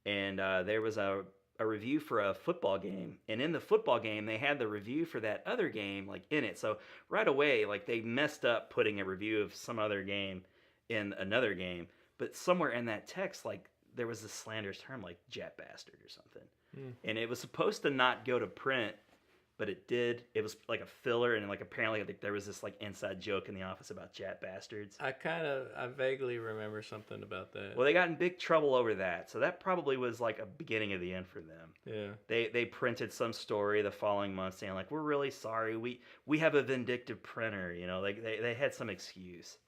[SPEAKER 1] and there was a review for a football game, and in the football game they had the review for that other game like in it. So right away, like they messed up putting a review of some other game in another game, but somewhere in that text, like there was this slanderous term like "Jat Bastard" or something, and it was supposed to not go to print, but it did. It was like a filler, and like apparently like, there was this like inside joke in the office about Jat Bastards.
[SPEAKER 2] I vaguely remember something about that.
[SPEAKER 1] Well, they got in big trouble over that, so that probably was like a beginning of the end for them.
[SPEAKER 2] Yeah.
[SPEAKER 1] They printed some story the following month saying like, we're really sorry, we have a vindictive printer, you know, like they had some excuse,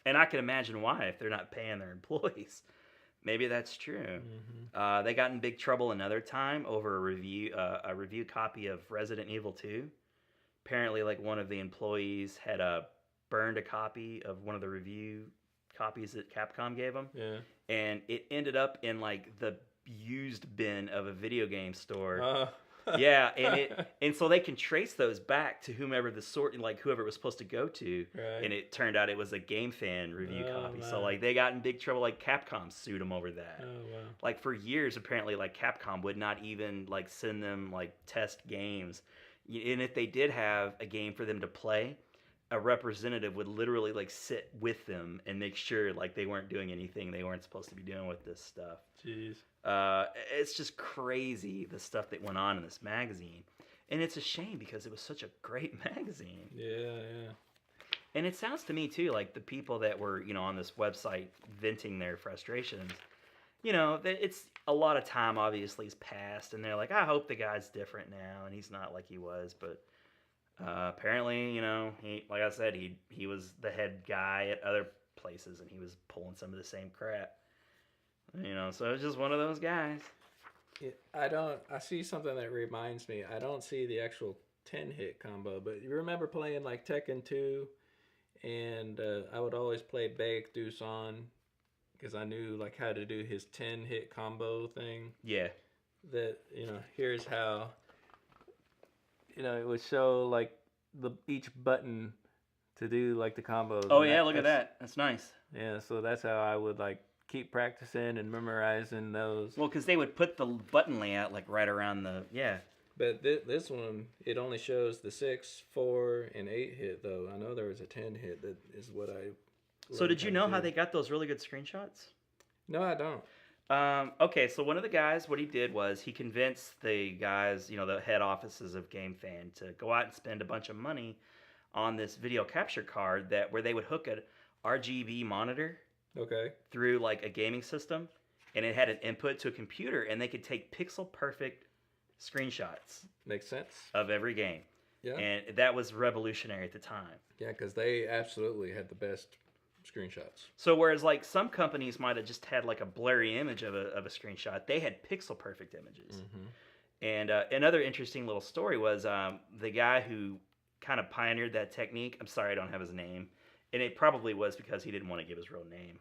[SPEAKER 1] and I can imagine why if they're not paying their employees. Maybe that's true. They got in big trouble another time over a review copy of Resident Evil 2. Apparently, like one of the employees had burned a copy of one of the review copies that Capcom gave them.
[SPEAKER 2] Yeah.
[SPEAKER 1] And it ended up in like the used bin of a video game store. Yeah, and so they can trace those back to whomever whoever it was supposed to go to,
[SPEAKER 2] right.
[SPEAKER 1] And it turned out it was a GameFan review copy.
[SPEAKER 2] Wow.
[SPEAKER 1] So like they got in big trouble. Like Capcom sued them over that.
[SPEAKER 2] Oh wow!
[SPEAKER 1] Like for years, apparently, like Capcom would not even like send them like test games, and if they did have a game for them to play, a representative would literally like sit with them and make sure like they weren't doing anything they weren't supposed to be doing with this stuff.
[SPEAKER 2] Jeez.
[SPEAKER 1] It's just crazy the stuff that went on in this magazine, and it's a shame because it was such a great magazine.
[SPEAKER 2] Yeah.
[SPEAKER 1] And it sounds to me too like the people that were on this website venting their frustrations, that it's a lot of time obviously has passed, and they're like, I hope the guy's different now, and he's not like he was, but. Apparently, he, like I said, he was the head guy at other places, and he was pulling some of the same crap. So it's just one of those guys.
[SPEAKER 2] I see something that reminds me. I don't see the actual 10-hit combo, but you remember playing like Tekken 2, and I would always play Baek Doosan because I knew like how to do his 10-hit combo thing.
[SPEAKER 1] Yeah.
[SPEAKER 2] That here's how. It would show like each button to do like the combos.
[SPEAKER 1] Oh yeah, look at that. That's nice.
[SPEAKER 2] Yeah, so that's how I would like keep practicing and memorizing those.
[SPEAKER 1] Well, because they would put the button layout like right around the
[SPEAKER 2] But this one, it only shows the 6, 4, and 8 hit though. I know there was a 10 hit. That is what I.
[SPEAKER 1] So did you know how they got those really good screenshots?
[SPEAKER 2] No, I don't.
[SPEAKER 1] Okay, so one of the guys, what he did was he convinced the guys, the head offices of GameFan to go out and spend a bunch of money on this video capture card where they would hook an RGB monitor through like a gaming system, and it had an input to a computer, and they could take pixel perfect screenshots.
[SPEAKER 2] Makes sense.
[SPEAKER 1] Of every game.
[SPEAKER 2] Yeah.
[SPEAKER 1] And that was revolutionary at the time.
[SPEAKER 2] Yeah, because they absolutely had the best screenshots.
[SPEAKER 1] So whereas like some companies might have just had like a blurry image of a screenshot, they had pixel perfect images. Mm-hmm. And another interesting little story was the guy who kind of pioneered that technique. I'm sorry I don't have his name, and it probably was because he didn't want to give his real name.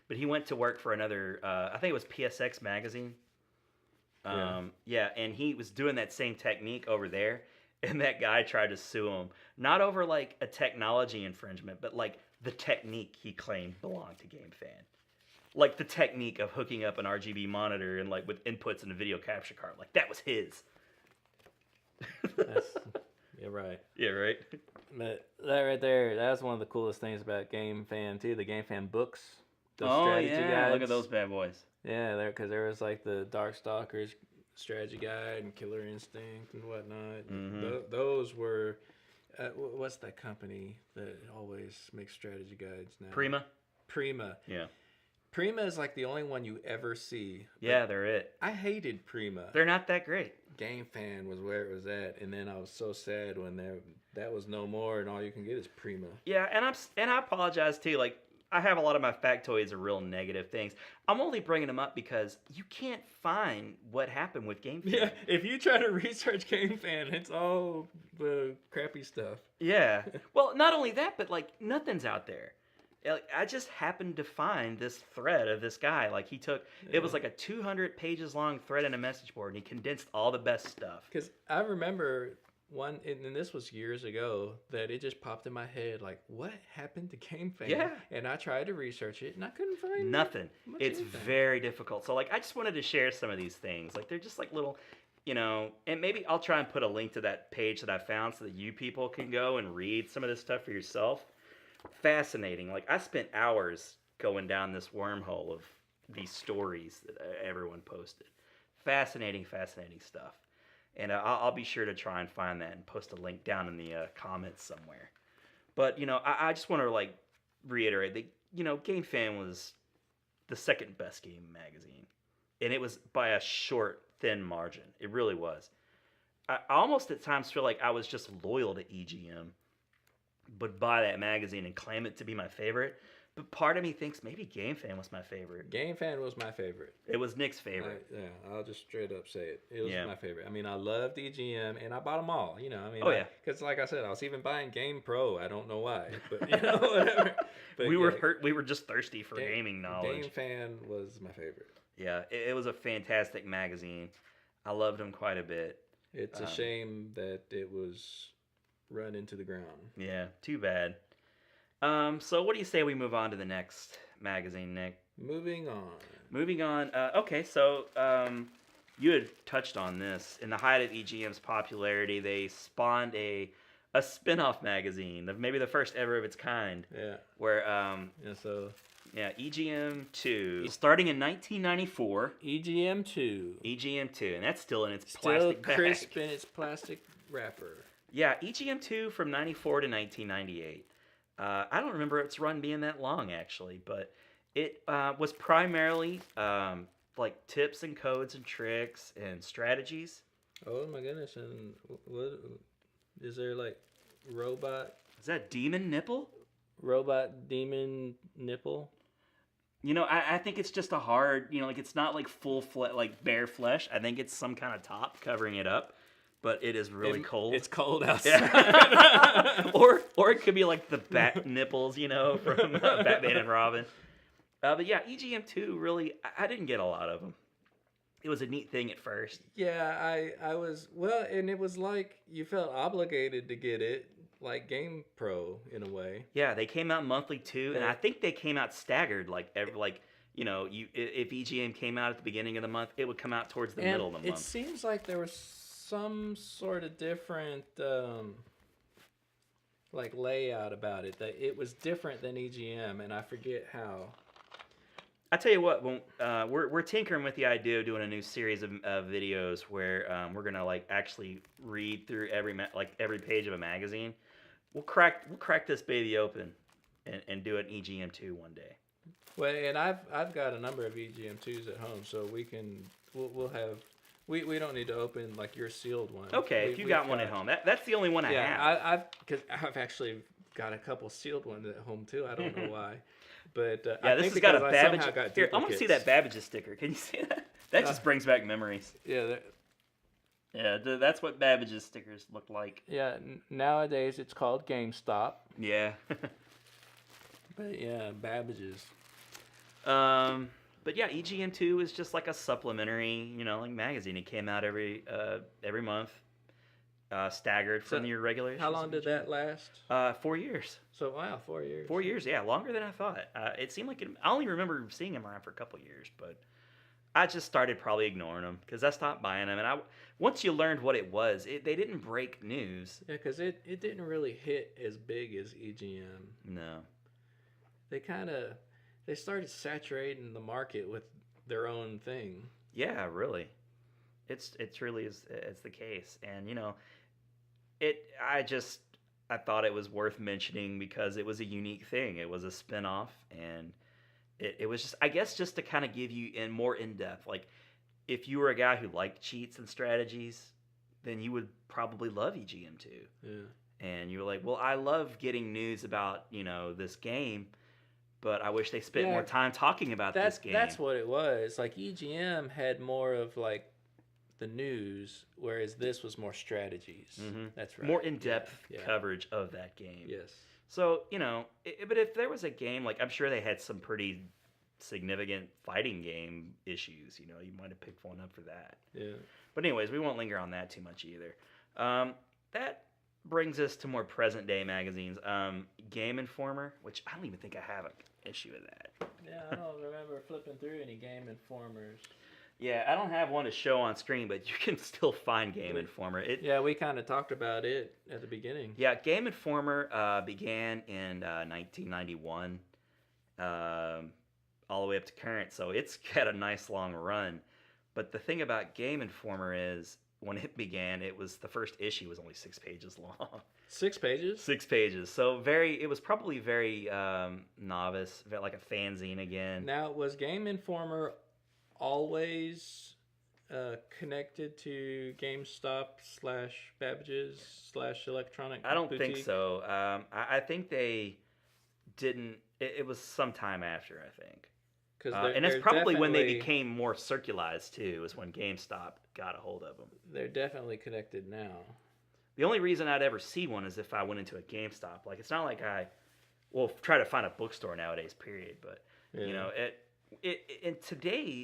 [SPEAKER 1] But he went to work for another, I think it was PSX magazine. Yeah, and he was doing that same technique over there, and that guy tried to sue him, not over like a technology infringement, but like the technique he claimed belonged to GameFan. Like the technique of hooking up an RGB monitor and like with inputs in a video capture card. Like that was his.
[SPEAKER 2] Yeah, right.
[SPEAKER 1] Yeah, right.
[SPEAKER 2] But that right there, that's one of the coolest things about GameFan too. The GameFan books.
[SPEAKER 1] Those strategy guides. Look at those bad boys.
[SPEAKER 2] Yeah, because there was like the Darkstalkers strategy guide and Killer Instinct and whatnot. Mm-hmm. Those were, what's that company that always makes strategy guides now? Prima.
[SPEAKER 1] Yeah.
[SPEAKER 2] Prima is like the only one you ever see.
[SPEAKER 1] Yeah, they're it.
[SPEAKER 2] I hated Prima.
[SPEAKER 1] They're not that great.
[SPEAKER 2] GameFan was where it was at, and then I was so sad when that was no more, and all you can get is Prima.
[SPEAKER 1] Yeah, and I apologize too. Like I have a lot of my factoids are real negative things. I'm only bringing them up because you can't find what happened with GameFan.
[SPEAKER 2] Yeah, if you try to research GameFan, it's all the crappy stuff.
[SPEAKER 1] Yeah. Well, not only that, but like nothing's out there. I just happened to find this thread of this guy. Like it was like a 200 pages long thread in a message board, and he condensed all the best stuff.
[SPEAKER 2] Because I remember one, and this was years ago, that it just popped in my head, like, what happened to GameFan?
[SPEAKER 1] Yeah.
[SPEAKER 2] And I tried to research it, and I couldn't find
[SPEAKER 1] nothing. It's very difficult. So, like, I just wanted to share some of these things. Like, they're just like little, and maybe I'll try and put a link to that page that I found so that you people can go and read some of this stuff for yourself. Fascinating. Like, I spent hours going down this wormhole of these stories that everyone posted. Fascinating stuff. And I'll be sure to try and find that and post a link down in the comments somewhere. But, I just want to, like, reiterate that, GameFan was the second best game magazine. And it was by a short, thin margin. It really was. I almost at times feel like I was just loyal to EGM, but buy that magazine and claim it to be my favorite. But part of me thinks maybe GameFan was my favorite.
[SPEAKER 2] GameFan was my favorite.
[SPEAKER 1] It was Nick's favorite.
[SPEAKER 2] I'll just straight up say it. It was my favorite. I mean, I loved EGM, and I bought them all. Because like I said, I was even buying Game Pro. I don't know why, but whatever. But
[SPEAKER 1] we were just thirsty for gaming knowledge.
[SPEAKER 2] GameFan was my favorite.
[SPEAKER 1] Yeah, it was a fantastic magazine. I loved them quite a bit.
[SPEAKER 2] It's a shame that it was run into the ground.
[SPEAKER 1] Yeah, too bad. So what do you say we move on to the next magazine, Nick?
[SPEAKER 2] Moving on.
[SPEAKER 1] Okay, so you had touched on this. In the height of EGM's popularity, they spawned a a spin-off magazine, maybe the first ever of its kind,
[SPEAKER 2] Yeah.
[SPEAKER 1] where
[SPEAKER 2] Yeah. So
[SPEAKER 1] yeah, EGM2 starting in 1994.
[SPEAKER 2] EGM2
[SPEAKER 1] EGM2, and that's still in its
[SPEAKER 2] still
[SPEAKER 1] plastic
[SPEAKER 2] crisp
[SPEAKER 1] bag.
[SPEAKER 2] in its plastic wrapper.
[SPEAKER 1] Yeah, EGM2 from 94 to 1998. I don't remember its run being that long, actually, but it was primarily like tips and codes and tricks and strategies.
[SPEAKER 2] Oh my goodness! And what is there like robot
[SPEAKER 1] Is that Demon Nipple?
[SPEAKER 2] demon nipple?
[SPEAKER 1] I think it's just a hard, like it's not like like bare flesh. I think it's some kind of top covering it up, but it is really cold.
[SPEAKER 2] It's cold outside.
[SPEAKER 1] Yeah. or it could be like the bat nipples, from Batman and Robin. But yeah, EGM2 really, I didn't get a lot of them. It was a neat thing at first.
[SPEAKER 2] Yeah, I was and it was like you felt obligated to get it, like Game Pro in a way.
[SPEAKER 1] Yeah, they came out monthly too, and I think they came out staggered. If EGM came out at the beginning of the month, it would come out towards the middle of the month.
[SPEAKER 2] It seems like there was some sort of different like layout about it, that it was different than EGM, and I forget how.
[SPEAKER 1] I tell you what, when, we're tinkering with the idea of doing a new series of videos where we're gonna like actually read through every page of a magazine. We'll crack this baby open and do an EGM2 one day.
[SPEAKER 2] Well, and I've got a number of EGM2s at home, so we'll have. We don't need to open like your sealed one.
[SPEAKER 1] Okay, if you got one at home, that's the only one I have.
[SPEAKER 2] I've actually got a couple sealed ones at home too. I don't know why. But
[SPEAKER 1] yeah, this has got a Babbage. Here, I want to see that Babbage sticker. Can you see that? That just brings back memories.
[SPEAKER 2] Yeah.
[SPEAKER 1] Yeah, that's what Babbage's stickers look like.
[SPEAKER 2] Yeah, nowadays it's called GameStop.
[SPEAKER 1] Yeah.
[SPEAKER 2] But yeah, Babbage's.
[SPEAKER 1] But yeah, EGM2 is just like a supplementary, like magazine. It came out every month, staggered from your regular issues.
[SPEAKER 2] How long did that last?
[SPEAKER 1] 4 years.
[SPEAKER 2] So wow, 4 years.
[SPEAKER 1] 4 years, yeah, longer than I thought. It seemed like I only remember seeing him around for a couple years, but I just started probably ignoring them because I stopped buying them. And once you learned what it was, they didn't break news.
[SPEAKER 2] Yeah, because it didn't really hit as big as EGM.
[SPEAKER 1] No.
[SPEAKER 2] They started saturating the market with their own thing.
[SPEAKER 1] Yeah, really. It's really is the case, and I thought it was worth mentioning because it was a unique thing. It was a spinoff, and it was just, I guess, just to kind of give you more in depth. Like, if you were a guy who liked cheats and strategies, then you would probably love EGM2.
[SPEAKER 2] Yeah.
[SPEAKER 1] And you were like, well, I love getting news about this game, but I wish they spent more time talking about this game.
[SPEAKER 2] That's what it was. Like, EGM had more of like the news, whereas this was more strategies.
[SPEAKER 1] Mm-hmm.
[SPEAKER 2] That's right.
[SPEAKER 1] More in-depth coverage of that game.
[SPEAKER 2] Yes.
[SPEAKER 1] So, but if there was a game, like, I'm sure they had some pretty significant fighting game issues, you might have picked one up for that.
[SPEAKER 2] Yeah.
[SPEAKER 1] But anyways, we won't linger on that too much either. That brings us to more present-day magazines. Game Informer, which I don't even think I have an issue with that.
[SPEAKER 2] Yeah, I don't remember flipping through any Game Informers.
[SPEAKER 1] Yeah, I don't have one to show on screen, but you can still find Game Informer.
[SPEAKER 2] We kind of talked about it at the beginning.
[SPEAKER 1] Yeah, Game Informer began in 1991, all the way up to current, so it's got a nice long run. But the thing about Game Informer is, when it began, the first issue was only 6 pages long.
[SPEAKER 2] 6 pages?
[SPEAKER 1] 6 pages. So it was probably very novice, like a fanzine again.
[SPEAKER 2] Now, was Game Informer always connected to GameStop / Babbage's / Electronic
[SPEAKER 1] I don't
[SPEAKER 2] Boutique?
[SPEAKER 1] think so. I think they didn't. It was some time after, I think. And that's probably when they became more circularized too. Was when GameStop got a hold of them.
[SPEAKER 2] They're definitely connected now.
[SPEAKER 1] The only reason I'd ever see one is if I went into a GameStop. Like, it's not like try to find a bookstore nowadays. Period. But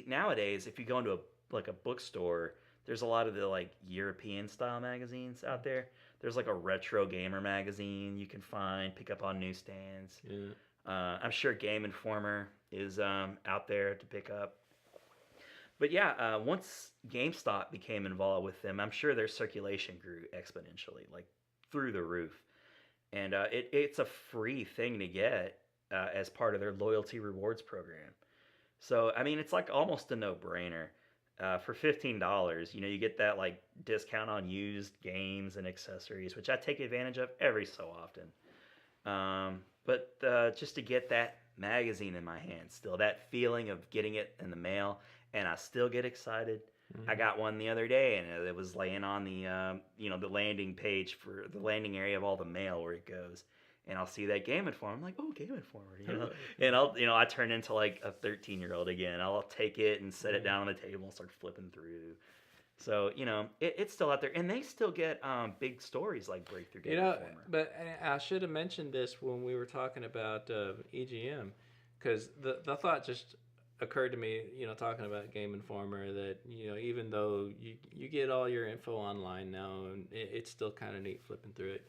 [SPEAKER 1] nowadays, if you go into a bookstore, there's a lot of the like European style magazines out there. There's like a retro gamer magazine you can pick up on newsstands.
[SPEAKER 2] Yeah.
[SPEAKER 1] I'm sure Game Informer is out there to pick up. But yeah, once GameStop became involved with them, I'm sure their circulation grew exponentially, like through the roof. And it's a free thing to get as part of their loyalty rewards program. So I mean, it's like almost a no-brainer. For $15, you get that like discount on used games and accessories, which I take advantage of every so often. But just to get that magazine in my hand, still that feeling of getting it in the mail, and I still get excited. I got one the other day, and it was laying on the landing page for the landing area of all the mail where it goes. And I'll see that Game Informer. I'm like, oh, Game Informer, And I turn into like a 13-year-old again. I'll take it and set it down on the table and start flipping through. So it's still out there, and they still get big stories like Breakthrough Game Informer.
[SPEAKER 2] But I should have mentioned this when we were talking about EGM, because the thought just occurred to me, talking about Game Informer, that even though you get all your info online now, and it's still kind of neat flipping through it,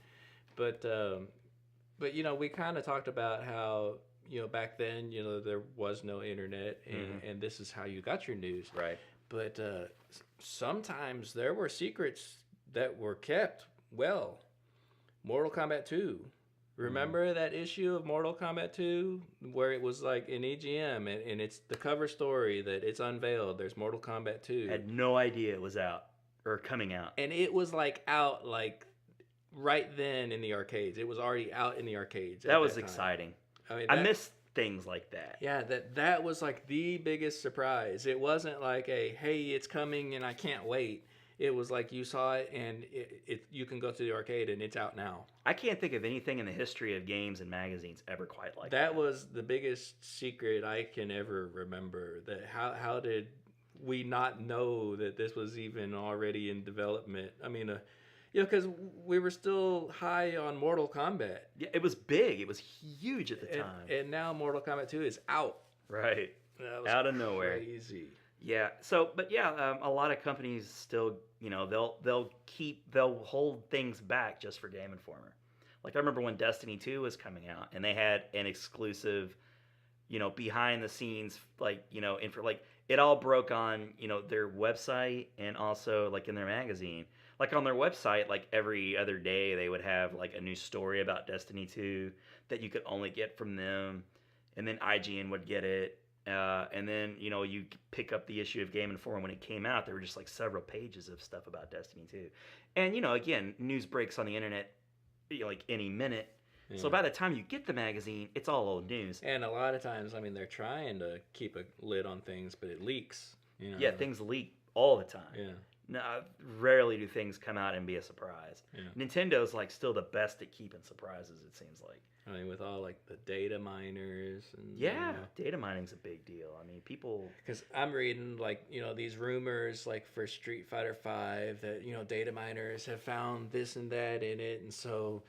[SPEAKER 2] but we kind of talked about how back then there was no internet, and this is how you got your news,
[SPEAKER 1] right?
[SPEAKER 2] But sometimes there were secrets that were kept well. Mortal Kombat 2. Remember that issue of Mortal Kombat 2 where it was like in EGM, and it's the cover story that it's unveiled. There's Mortal Kombat 2.
[SPEAKER 1] I had no idea it was out or coming out.
[SPEAKER 2] And it was like out like right then in the arcades. It was already out in the arcades.
[SPEAKER 1] That was exciting. I mean, I miss things like that.
[SPEAKER 2] Yeah, that was like the biggest surprise. It wasn't like hey, it's coming and I can't wait. It was like you saw it and you can go to the arcade and it's out now.
[SPEAKER 1] I can't think of anything in the history of games and magazines ever quite like that.
[SPEAKER 2] That was the biggest secret I can ever remember. That how did we not know that this was even already in development? I mean, because we were still high on Mortal Kombat.
[SPEAKER 1] Yeah, it was big. It was huge at the time.
[SPEAKER 2] And now Mortal Kombat 2 is out.
[SPEAKER 1] Right. Out of nowhere.
[SPEAKER 2] Crazy.
[SPEAKER 1] Yeah. So, but yeah, a lot of companies still, they'll hold things back just for Game Informer. Like I remember when Destiny 2 was coming out, and they had an exclusive, behind the scenes, info, like it all broke on, their website and also like in their magazine. Like on their website, like every other day they would have like a new story about Destiny 2 that you could only get from them, and then IGN would get it. And then, you pick up the issue of Game Informer when it came out. There were just like several pages of stuff about Destiny 2. And, again, news breaks on the internet, like any minute. Yeah. So by the time you get the magazine, it's all old news.
[SPEAKER 2] And a lot of times, I mean, they're trying to keep a lid on things, but it leaks.
[SPEAKER 1] Yeah, things leak all the time.
[SPEAKER 2] Yeah.
[SPEAKER 1] No, rarely do things come out and be a surprise.
[SPEAKER 2] Yeah.
[SPEAKER 1] Nintendo's like still the best at keeping surprises, it seems like.
[SPEAKER 2] I mean, with all like the data miners and
[SPEAKER 1] data mining's a big deal. I mean, people,
[SPEAKER 2] because I'm reading like these rumors like for Street Fighter V that data miners have found this and that in it, and so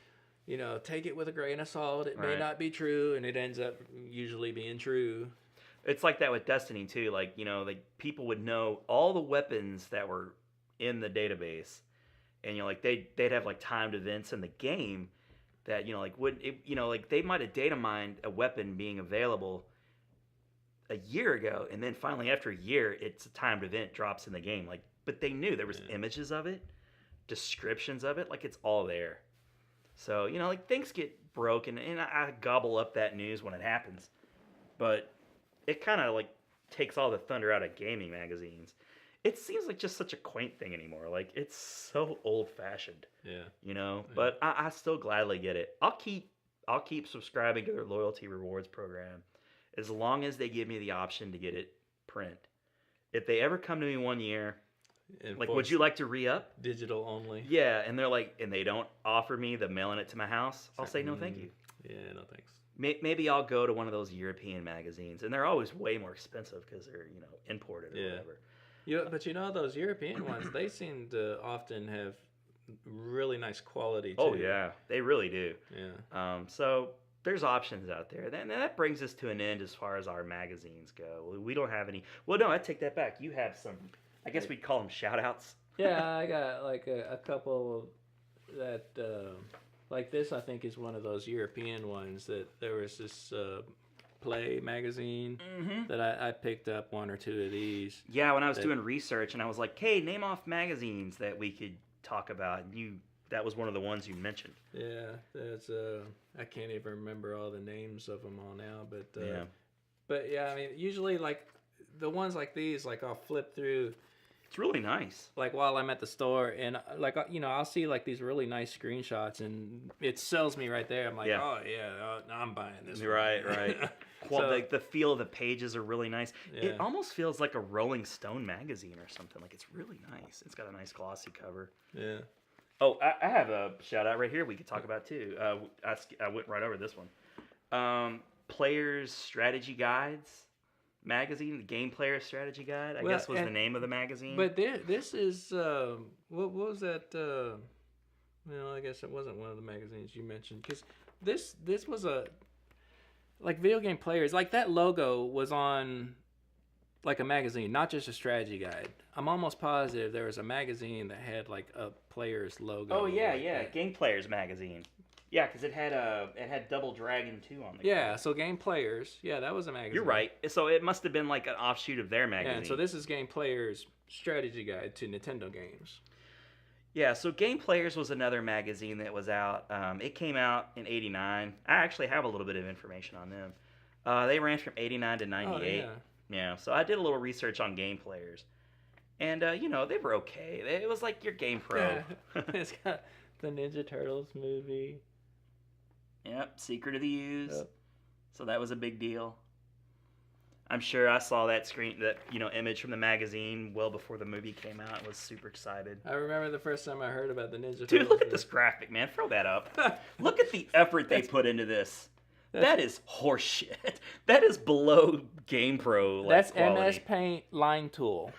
[SPEAKER 2] take it with a grain of salt. It may not be true, and it ends up usually being true.
[SPEAKER 1] It's like that with Destiny too. Like like people would know all the weapons that were in the database, and like they'd have like timed events in the game that like they might have data mined a weapon being available a year ago, and then finally after a year it's a timed event drops in the game. Like, but they knew there was images of it, descriptions of it, like it's all there. So like things get broken, and I gobble up that news when it happens, but it kind of like takes all the thunder out of gaming magazines. It seems like just such a quaint thing anymore. Like it's so old fashioned.
[SPEAKER 2] Yeah.
[SPEAKER 1] But I still gladly get it. I'll keep subscribing to their loyalty rewards program as long as they give me the option to get it print. If they ever come to me one year, like, would you like to re-up?
[SPEAKER 2] Digital only.
[SPEAKER 1] Yeah, and they're like, and they don't offer me the mailing it to my house, I'll say no thank you.
[SPEAKER 2] Yeah, no thanks.
[SPEAKER 1] Maybe I'll go to one of those European magazines, and they're always way more expensive because they're imported or whatever.
[SPEAKER 2] But those European ones, they seem to often have really nice quality too.
[SPEAKER 1] Oh yeah, they really do.
[SPEAKER 2] Yeah.
[SPEAKER 1] So there's options out there. Then that brings us to an end as far as our magazines go. We don't have any. Well, no, I take that back. You have some. I guess we'd call them shout outs.
[SPEAKER 2] Yeah, I got like a couple that like this. I think is one of those European ones that there was this. Play magazine that I picked up one or two of these. Yeah,
[SPEAKER 1] when I was doing research, and I was like, "Hey, name off magazines that we could talk about." And that was one of the ones you mentioned.
[SPEAKER 2] Yeah, that's I can't even remember all the names of them all now, but yeah, I mean, usually like the ones like these, like I'll flip through.
[SPEAKER 1] It's really nice.
[SPEAKER 2] Like while I'm at the store, and like I'll see like these really nice screenshots, and it sells me right there. I'm like, oh yeah, I'm buying this.
[SPEAKER 1] Right, right. So, the feel of the pages are really nice. Yeah. It almost feels like a Rolling Stone magazine or something. Like it's really nice. It's got a nice glossy cover.
[SPEAKER 2] Yeah.
[SPEAKER 1] Oh, I have a shout out right here we could talk about too. I went right over this one. Players Strategy Guides magazine, the Game Player Strategy Guide, I guess was the name of the magazine.
[SPEAKER 2] But this is what was that? Well, I guess it wasn't one of the magazines you mentioned, because this was a like video game players, like that logo was on like a magazine, not just a strategy guide. I'm almost positive there was a magazine that had like a player's logo.
[SPEAKER 1] Oh yeah, yeah, Game Players magazine. Yeah, because it had Double Dragon 2 on the
[SPEAKER 2] cover. So Game Players, yeah, that was a magazine.
[SPEAKER 1] You're right. So it must have been like an offshoot of their magazine.
[SPEAKER 2] Yeah, so this is Game Players Strategy Guide to Nintendo games.
[SPEAKER 1] Yeah, so Game Players was another magazine that was out. It came out in '89. I actually have a little bit of information on them. They ran from '89 to '98.
[SPEAKER 2] Oh,
[SPEAKER 1] yeah, so I did a little research on Game Players. And, they were okay. It was like your Game Pro.
[SPEAKER 2] Yeah. It's got the Ninja Turtles movie.
[SPEAKER 1] Yep, Secret of the Ooze. Yep. So that was a big deal. I'm sure I saw that image from the magazine well before the movie came out. I was super excited.
[SPEAKER 2] I remember the first time I heard about the Ninja Turtles.
[SPEAKER 1] Dude, look at this graphic, man. Throw that up. Look at the effort they put into this. That is horseshit. That is below GamePro.
[SPEAKER 2] That's
[SPEAKER 1] quality.
[SPEAKER 2] MS Paint line tool.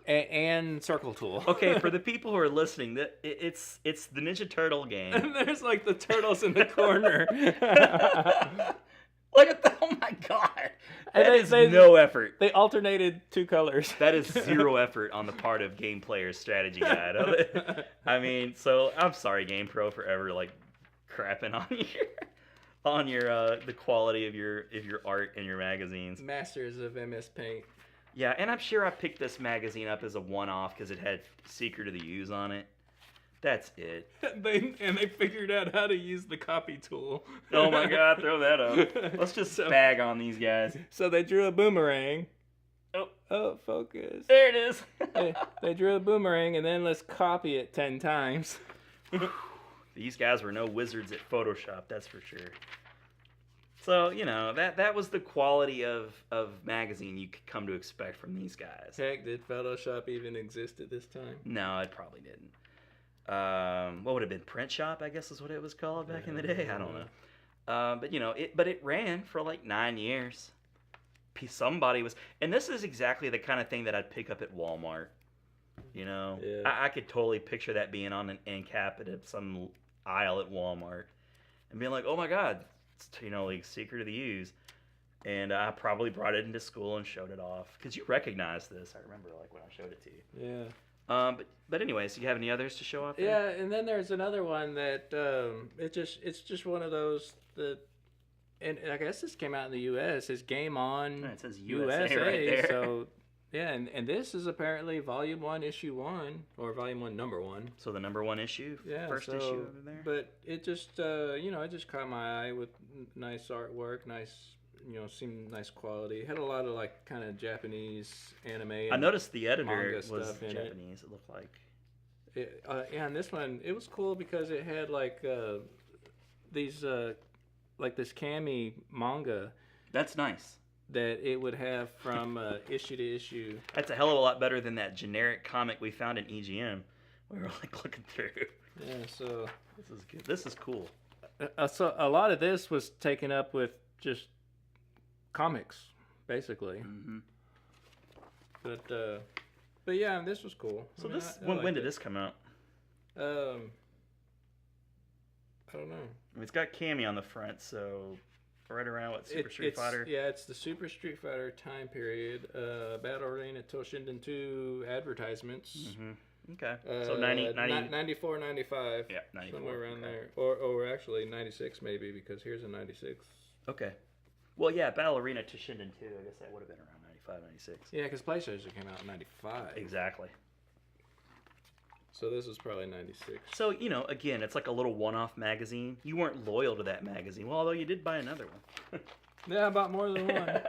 [SPEAKER 2] And circle tool.
[SPEAKER 1] Okay, for the people who are listening, it's the Ninja Turtle game.
[SPEAKER 2] And there's like the turtles in the corner.
[SPEAKER 1] Look at that! Oh my god, that is no effort.
[SPEAKER 2] They alternated two colors.
[SPEAKER 1] That is zero effort on the part of Game Player's Strategy Guide. I mean, so I'm sorry, GamePro, for ever like crapping on your the quality of your art and your magazines.
[SPEAKER 2] Masters of MS Paint.
[SPEAKER 1] Yeah, and I'm sure I picked this magazine up as a one-off because it had Secret of the Ooze on it. That's it.
[SPEAKER 2] They figured out how to use the copy tool.
[SPEAKER 1] Oh my god, throw that up. Let's just bag on these guys.
[SPEAKER 2] So they drew a boomerang.
[SPEAKER 1] Oh,
[SPEAKER 2] focus.
[SPEAKER 1] There it is.
[SPEAKER 2] they drew a boomerang, and then let's copy it 10 times.
[SPEAKER 1] These guys were no wizards at Photoshop, that's for sure. So, that was the quality of magazine you could come to expect from these guys.
[SPEAKER 2] Heck, did Photoshop even exist at this time?
[SPEAKER 1] No, it probably didn't. What would have been Print Shop, I guess is what it was called back in the day? I don't know. But it ran for like 9 years. Somebody was... And this is exactly the kind of thing that I'd pick up at Walmart.
[SPEAKER 2] Yeah.
[SPEAKER 1] I could totally picture that being on an end cap at some aisle at Walmart. And being like, oh my god... like Secret of the Ooze, and I probably brought it into school and showed it off because you recognize this. I remember like when I showed it to you.
[SPEAKER 2] Yeah.
[SPEAKER 1] But anyways, do you have any others to show off?
[SPEAKER 2] Yeah, and then there's another one that it's just one of those that, and I guess this came out in the U.S. It's Game On.
[SPEAKER 1] It says USA right there.
[SPEAKER 2] So. Yeah, and this is apparently Volume 1, Issue 1, or Volume 1, Number 1.
[SPEAKER 1] So the number 1 issue, first issue over there.
[SPEAKER 2] But it just, it just caught my eye with nice artwork, nice, seemed nice quality. It had a lot of like kind of Japanese anime.
[SPEAKER 1] I noticed the editor was
[SPEAKER 2] Japanese.
[SPEAKER 1] It looked like.
[SPEAKER 2] Yeah, and this one it was cool because it had like these like this Kami manga.
[SPEAKER 1] That's nice.
[SPEAKER 2] That it would have from issue to issue.
[SPEAKER 1] That's a hell of a lot better than that generic comic we found in EGM. We were like looking through.
[SPEAKER 2] Yeah, so
[SPEAKER 1] this is good. This is cool.
[SPEAKER 2] So a lot of this was taken up with just comics, basically.
[SPEAKER 1] Mm-hmm.
[SPEAKER 2] But yeah, this was cool.
[SPEAKER 1] So when did this come out?
[SPEAKER 2] I don't know.
[SPEAKER 1] It's got Cammy on the front, so. Right around Super Street Fighter?
[SPEAKER 2] Yeah, it's the Super Street Fighter time period. Battle Arena Toshinden 2 advertisements.
[SPEAKER 1] Mm-hmm. Okay. So
[SPEAKER 2] 94, 95.
[SPEAKER 1] Yeah, 94.
[SPEAKER 2] Somewhere around there. Or actually 96 maybe, because here's a 96.
[SPEAKER 1] Okay. Well, yeah, Battle Arena Toshinden 2, I guess that would have been around 95, 96.
[SPEAKER 2] Yeah, because PlayStation came out in 95.
[SPEAKER 1] Exactly.
[SPEAKER 2] So this was probably 96.
[SPEAKER 1] So, you know, again, it's like a little one-off magazine. You weren't loyal to that magazine. Well, although you did buy another one.
[SPEAKER 2] Yeah, I bought more than one.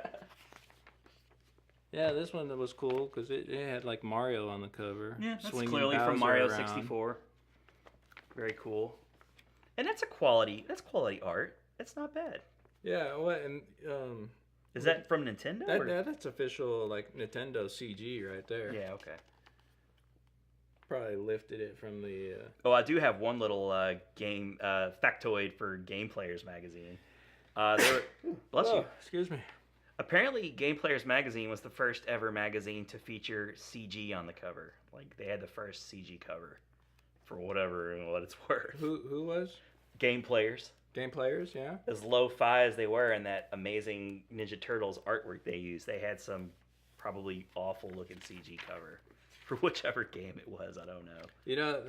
[SPEAKER 2] Yeah, this one was cool because it had like Mario on the cover.
[SPEAKER 1] Yeah, that's
[SPEAKER 2] swinging
[SPEAKER 1] clearly
[SPEAKER 2] Bowser
[SPEAKER 1] from Mario
[SPEAKER 2] around.
[SPEAKER 1] 64. Very cool. And that's quality art. It's not bad.
[SPEAKER 2] Yeah, what and
[SPEAKER 1] Is that from Nintendo?
[SPEAKER 2] that's official like Nintendo CG right there.
[SPEAKER 1] Yeah, okay.
[SPEAKER 2] Probably lifted it from the.
[SPEAKER 1] Oh, I do have one little game factoid for Game Players magazine. Bless you.
[SPEAKER 2] Excuse me.
[SPEAKER 1] Apparently, Game Players magazine was the first ever magazine to feature CG on the cover. Like they had the first CG cover, for whatever and what it's worth.
[SPEAKER 2] Who was?
[SPEAKER 1] Game Players.
[SPEAKER 2] Game Players, yeah.
[SPEAKER 1] As lo-fi as they were, and that amazing Ninja Turtles artwork they used, they had some probably awful looking CG cover for whichever game it was. I don't know.
[SPEAKER 2] You know,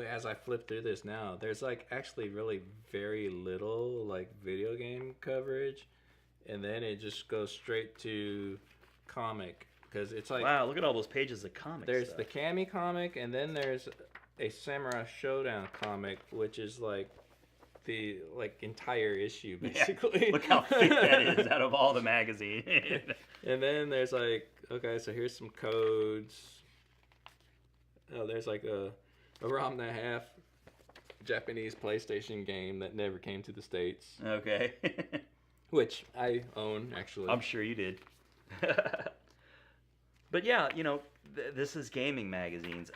[SPEAKER 2] as I flip through this now, there's like actually really very little like video game coverage, and then it just goes straight to comic because it's like
[SPEAKER 1] wow, look at all those pages of comics.
[SPEAKER 2] There's
[SPEAKER 1] stuff.
[SPEAKER 2] the Kami comic, and then there's a Samurai Showdown comic, which is like the entire issue basically.
[SPEAKER 1] Yeah. Look how thick that is out of all the magazine.
[SPEAKER 2] And then there's like, okay, so here's some codes. Oh, there's like a ROM and a half Japanese PlayStation game that never came to the States.
[SPEAKER 1] Okay.
[SPEAKER 2] Which I own, actually.
[SPEAKER 1] I'm sure you did. But yeah, you know, this is gaming magazines.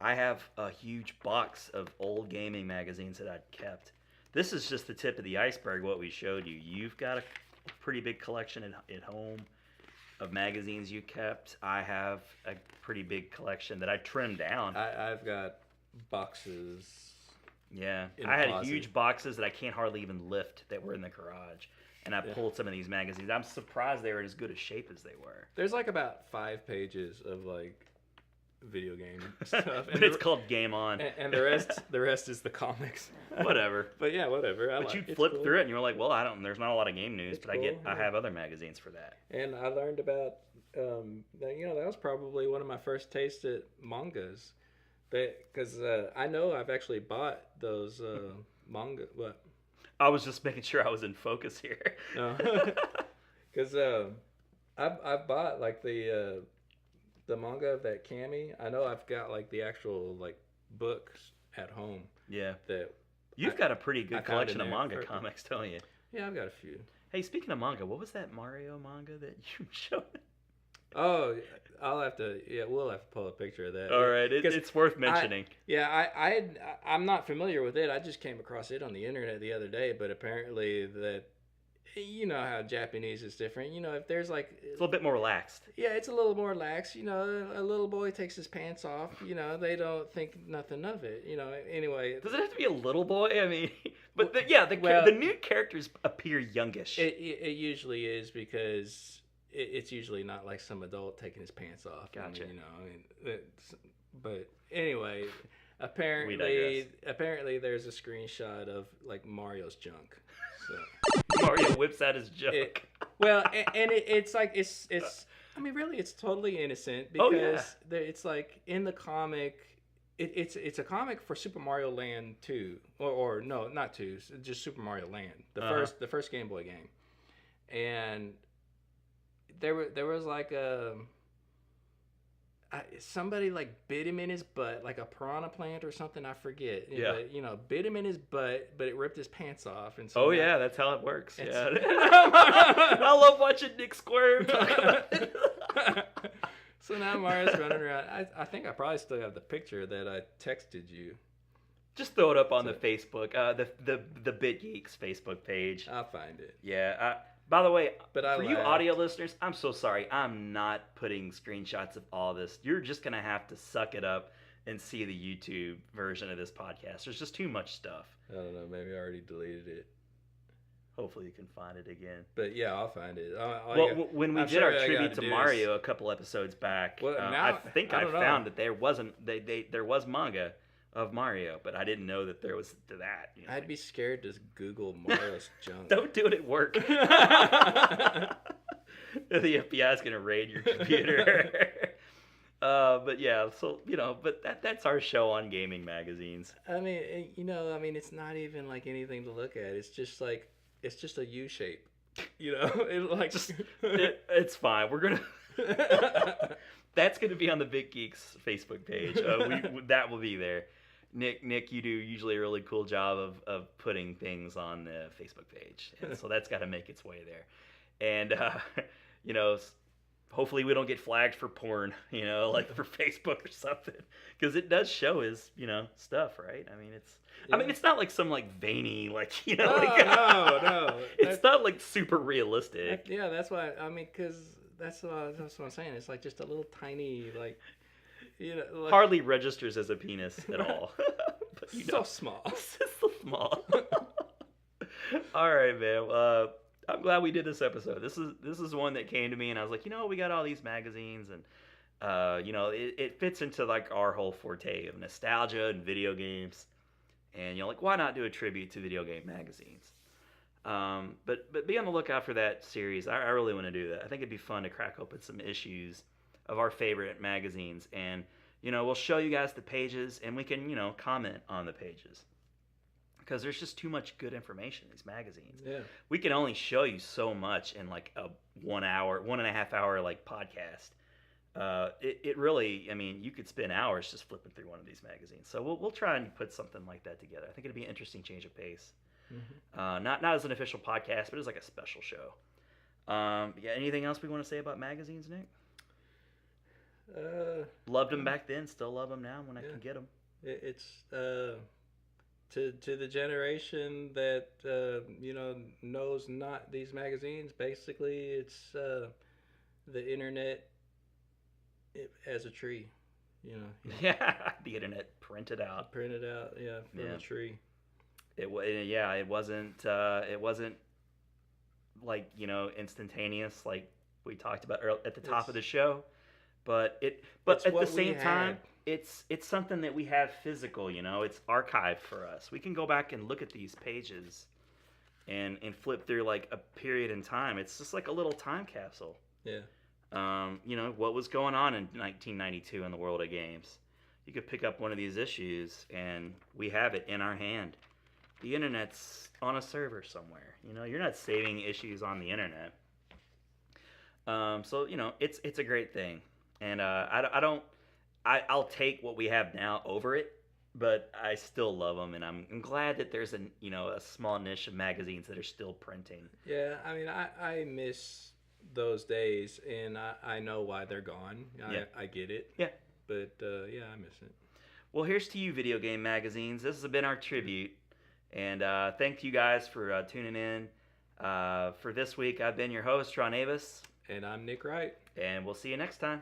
[SPEAKER 1] I have a huge box of old gaming magazines that I've kept. This is just the tip of the iceberg, what we showed you. You've got a pretty big collection at home of magazines you kept. I have a pretty big collection that I trimmed down.
[SPEAKER 2] I've got boxes.
[SPEAKER 1] Yeah. I had huge boxes that I can't hardly even lift that were in the garage. And I pulled some of these magazines. I'm surprised they were in as good a shape as they were.
[SPEAKER 2] There's like about 5 pages of like video game stuff.
[SPEAKER 1] But it's called Game On.
[SPEAKER 2] And the rest is the comics.
[SPEAKER 1] Whatever.
[SPEAKER 2] But yeah, whatever.
[SPEAKER 1] But you flip through it and you're like, well, there's not a lot of game news, but
[SPEAKER 2] cool,
[SPEAKER 1] I have other magazines for that.
[SPEAKER 2] And I learned about, that was probably one of my first tastes at mangas. Because I know I've actually bought those manga. What?
[SPEAKER 1] I was just making sure I was in focus here.
[SPEAKER 2] No. Because I've bought like the manga of that Kami. I know I've got like the actual like books at home.
[SPEAKER 1] Yeah.
[SPEAKER 2] That
[SPEAKER 1] you've got a pretty good collection of manga comics, don't you?
[SPEAKER 2] Yeah, I've got a few.
[SPEAKER 1] Hey, speaking of manga, what was that Mario manga that you showed?
[SPEAKER 2] Oh, we'll have to pull a picture of that.
[SPEAKER 1] All right, it's worth mentioning.
[SPEAKER 2] I'm not familiar with it. I just came across it on the internet the other day, but apparently that, you know how Japanese is different. You know, if there's like...
[SPEAKER 1] It's a little bit more relaxed.
[SPEAKER 2] Yeah, it's a little more lax. You know, a little boy takes his pants off. You know, they don't think nothing of it. You know, anyway...
[SPEAKER 1] Does it have to be a little boy? I mean... But the new characters appear youngish.
[SPEAKER 2] It usually is because... It's usually not like some adult taking his pants off.
[SPEAKER 1] Gotcha.
[SPEAKER 2] But anyway, apparently there's a screenshot of like Mario's junk. So
[SPEAKER 1] Mario whips out his junk.
[SPEAKER 2] It's like it's. I mean, really, it's totally innocent because it's like in the comic. It's a comic for Super Mario Land 2, or no, not 2, just Super Mario Land, the first Game Boy game, and. There was like somebody like bit him in his butt, like a piranha plant or something, I forget.
[SPEAKER 1] Yeah.
[SPEAKER 2] But, bit him in his butt, but it ripped his pants off. And so
[SPEAKER 1] that's how it works. Yeah. I love watching Nick squirm talk about it.
[SPEAKER 2] So now Mario's running around. I think I probably still have the picture that I texted you.
[SPEAKER 1] Just throw it up on the Facebook, the BitGeeks Facebook page.
[SPEAKER 2] I'll find it.
[SPEAKER 1] Yeah. By the way,
[SPEAKER 2] for
[SPEAKER 1] you audio listeners, I'm so sorry. I'm not putting screenshots of all this. You're just going to have to suck it up and see the YouTube version of this podcast. There's just too much stuff.
[SPEAKER 2] I don't know. Maybe I already deleted it.
[SPEAKER 1] Hopefully you can find it again.
[SPEAKER 2] But yeah, I'll find it.
[SPEAKER 1] When we did our tribute to Mario a couple episodes back, I think I found that there was manga of Mario, but I didn't know that there was that. You know,
[SPEAKER 2] I'd be scared to Google Mario's junk.
[SPEAKER 1] Don't do it at work. The FBI is going to raid your computer. But yeah, so but that's our show on gaming magazines.
[SPEAKER 2] I mean, it's not even like anything to look at. It's just a U shape. It like
[SPEAKER 1] It's fine. We're gonna. That's gonna be on the BitGeeks Facebook page. That will be there. Nick, you do usually a really cool job of putting things on the Facebook page, and so that's got to make its way there. And you know, hopefully we don't get flagged for porn, like for Facebook or something, because it does show his, stuff, right? I mean, it's not like some like veiny, like
[SPEAKER 2] no,
[SPEAKER 1] like
[SPEAKER 2] no.
[SPEAKER 1] it's not like super realistic.
[SPEAKER 2] Yeah, that's why. I mean, because that's what I'm saying. It's like just a little tiny, like, like,
[SPEAKER 1] hardly registers as a penis at all. But,
[SPEAKER 2] so small.
[SPEAKER 1] It's so small. All right, man. I'm glad we did this episode. This is one that came to me, and I was like, we got all these magazines, and it fits into like our whole forte of nostalgia and video games, and like why not do a tribute to video game magazines? But be on the lookout for that series. I really want to do that. I think it'd be fun to crack open some issues of our favorite magazines, and we'll show you guys the pages, and we can comment on the pages. Because there's just too much good information in these magazines.
[SPEAKER 2] Yeah.
[SPEAKER 1] We can only show you so much in like a 1 hour, 1.5 hour like podcast. It really, I mean, you could spend hours just flipping through one of these magazines. So we'll try and put something like that together. I think it'd be an interesting change of pace. Mm-hmm. Not as an official podcast, but as like a special show. Yeah. Anything else we want to say about magazines, Nick? Loved them back then. Still love them now when I can get them.
[SPEAKER 2] It's to the generation that knows not these magazines. Basically, it's the internet as a tree.
[SPEAKER 1] Yeah, the internet printed out.
[SPEAKER 2] From a tree.
[SPEAKER 1] It wasn't like instantaneous like we talked about at the top of the show, but at the same time. It's something that we have physical, it's archived for us. We can go back and look at these pages and flip through like a period in time. It's just like a little time capsule.
[SPEAKER 2] Yeah.
[SPEAKER 1] What was going on in 1992 in the world of games. You could pick up one of these issues and we have it in our hand. The internet's on a server somewhere. You're not saving issues on the internet. So it's a great thing. And I'll take what we have now over it, but I still love them, and I'm glad that there's a small niche of magazines that are still printing.
[SPEAKER 2] Yeah, I mean, I miss those days, and I know why they're gone. I get it.
[SPEAKER 1] Yeah.
[SPEAKER 2] But, I miss it.
[SPEAKER 1] Well, here's to you, video game magazines. This has been our tribute, and thank you guys for tuning in. For this week, I've been your host, Ron Avis.
[SPEAKER 2] And I'm Nick Wright.
[SPEAKER 1] And we'll see you next time.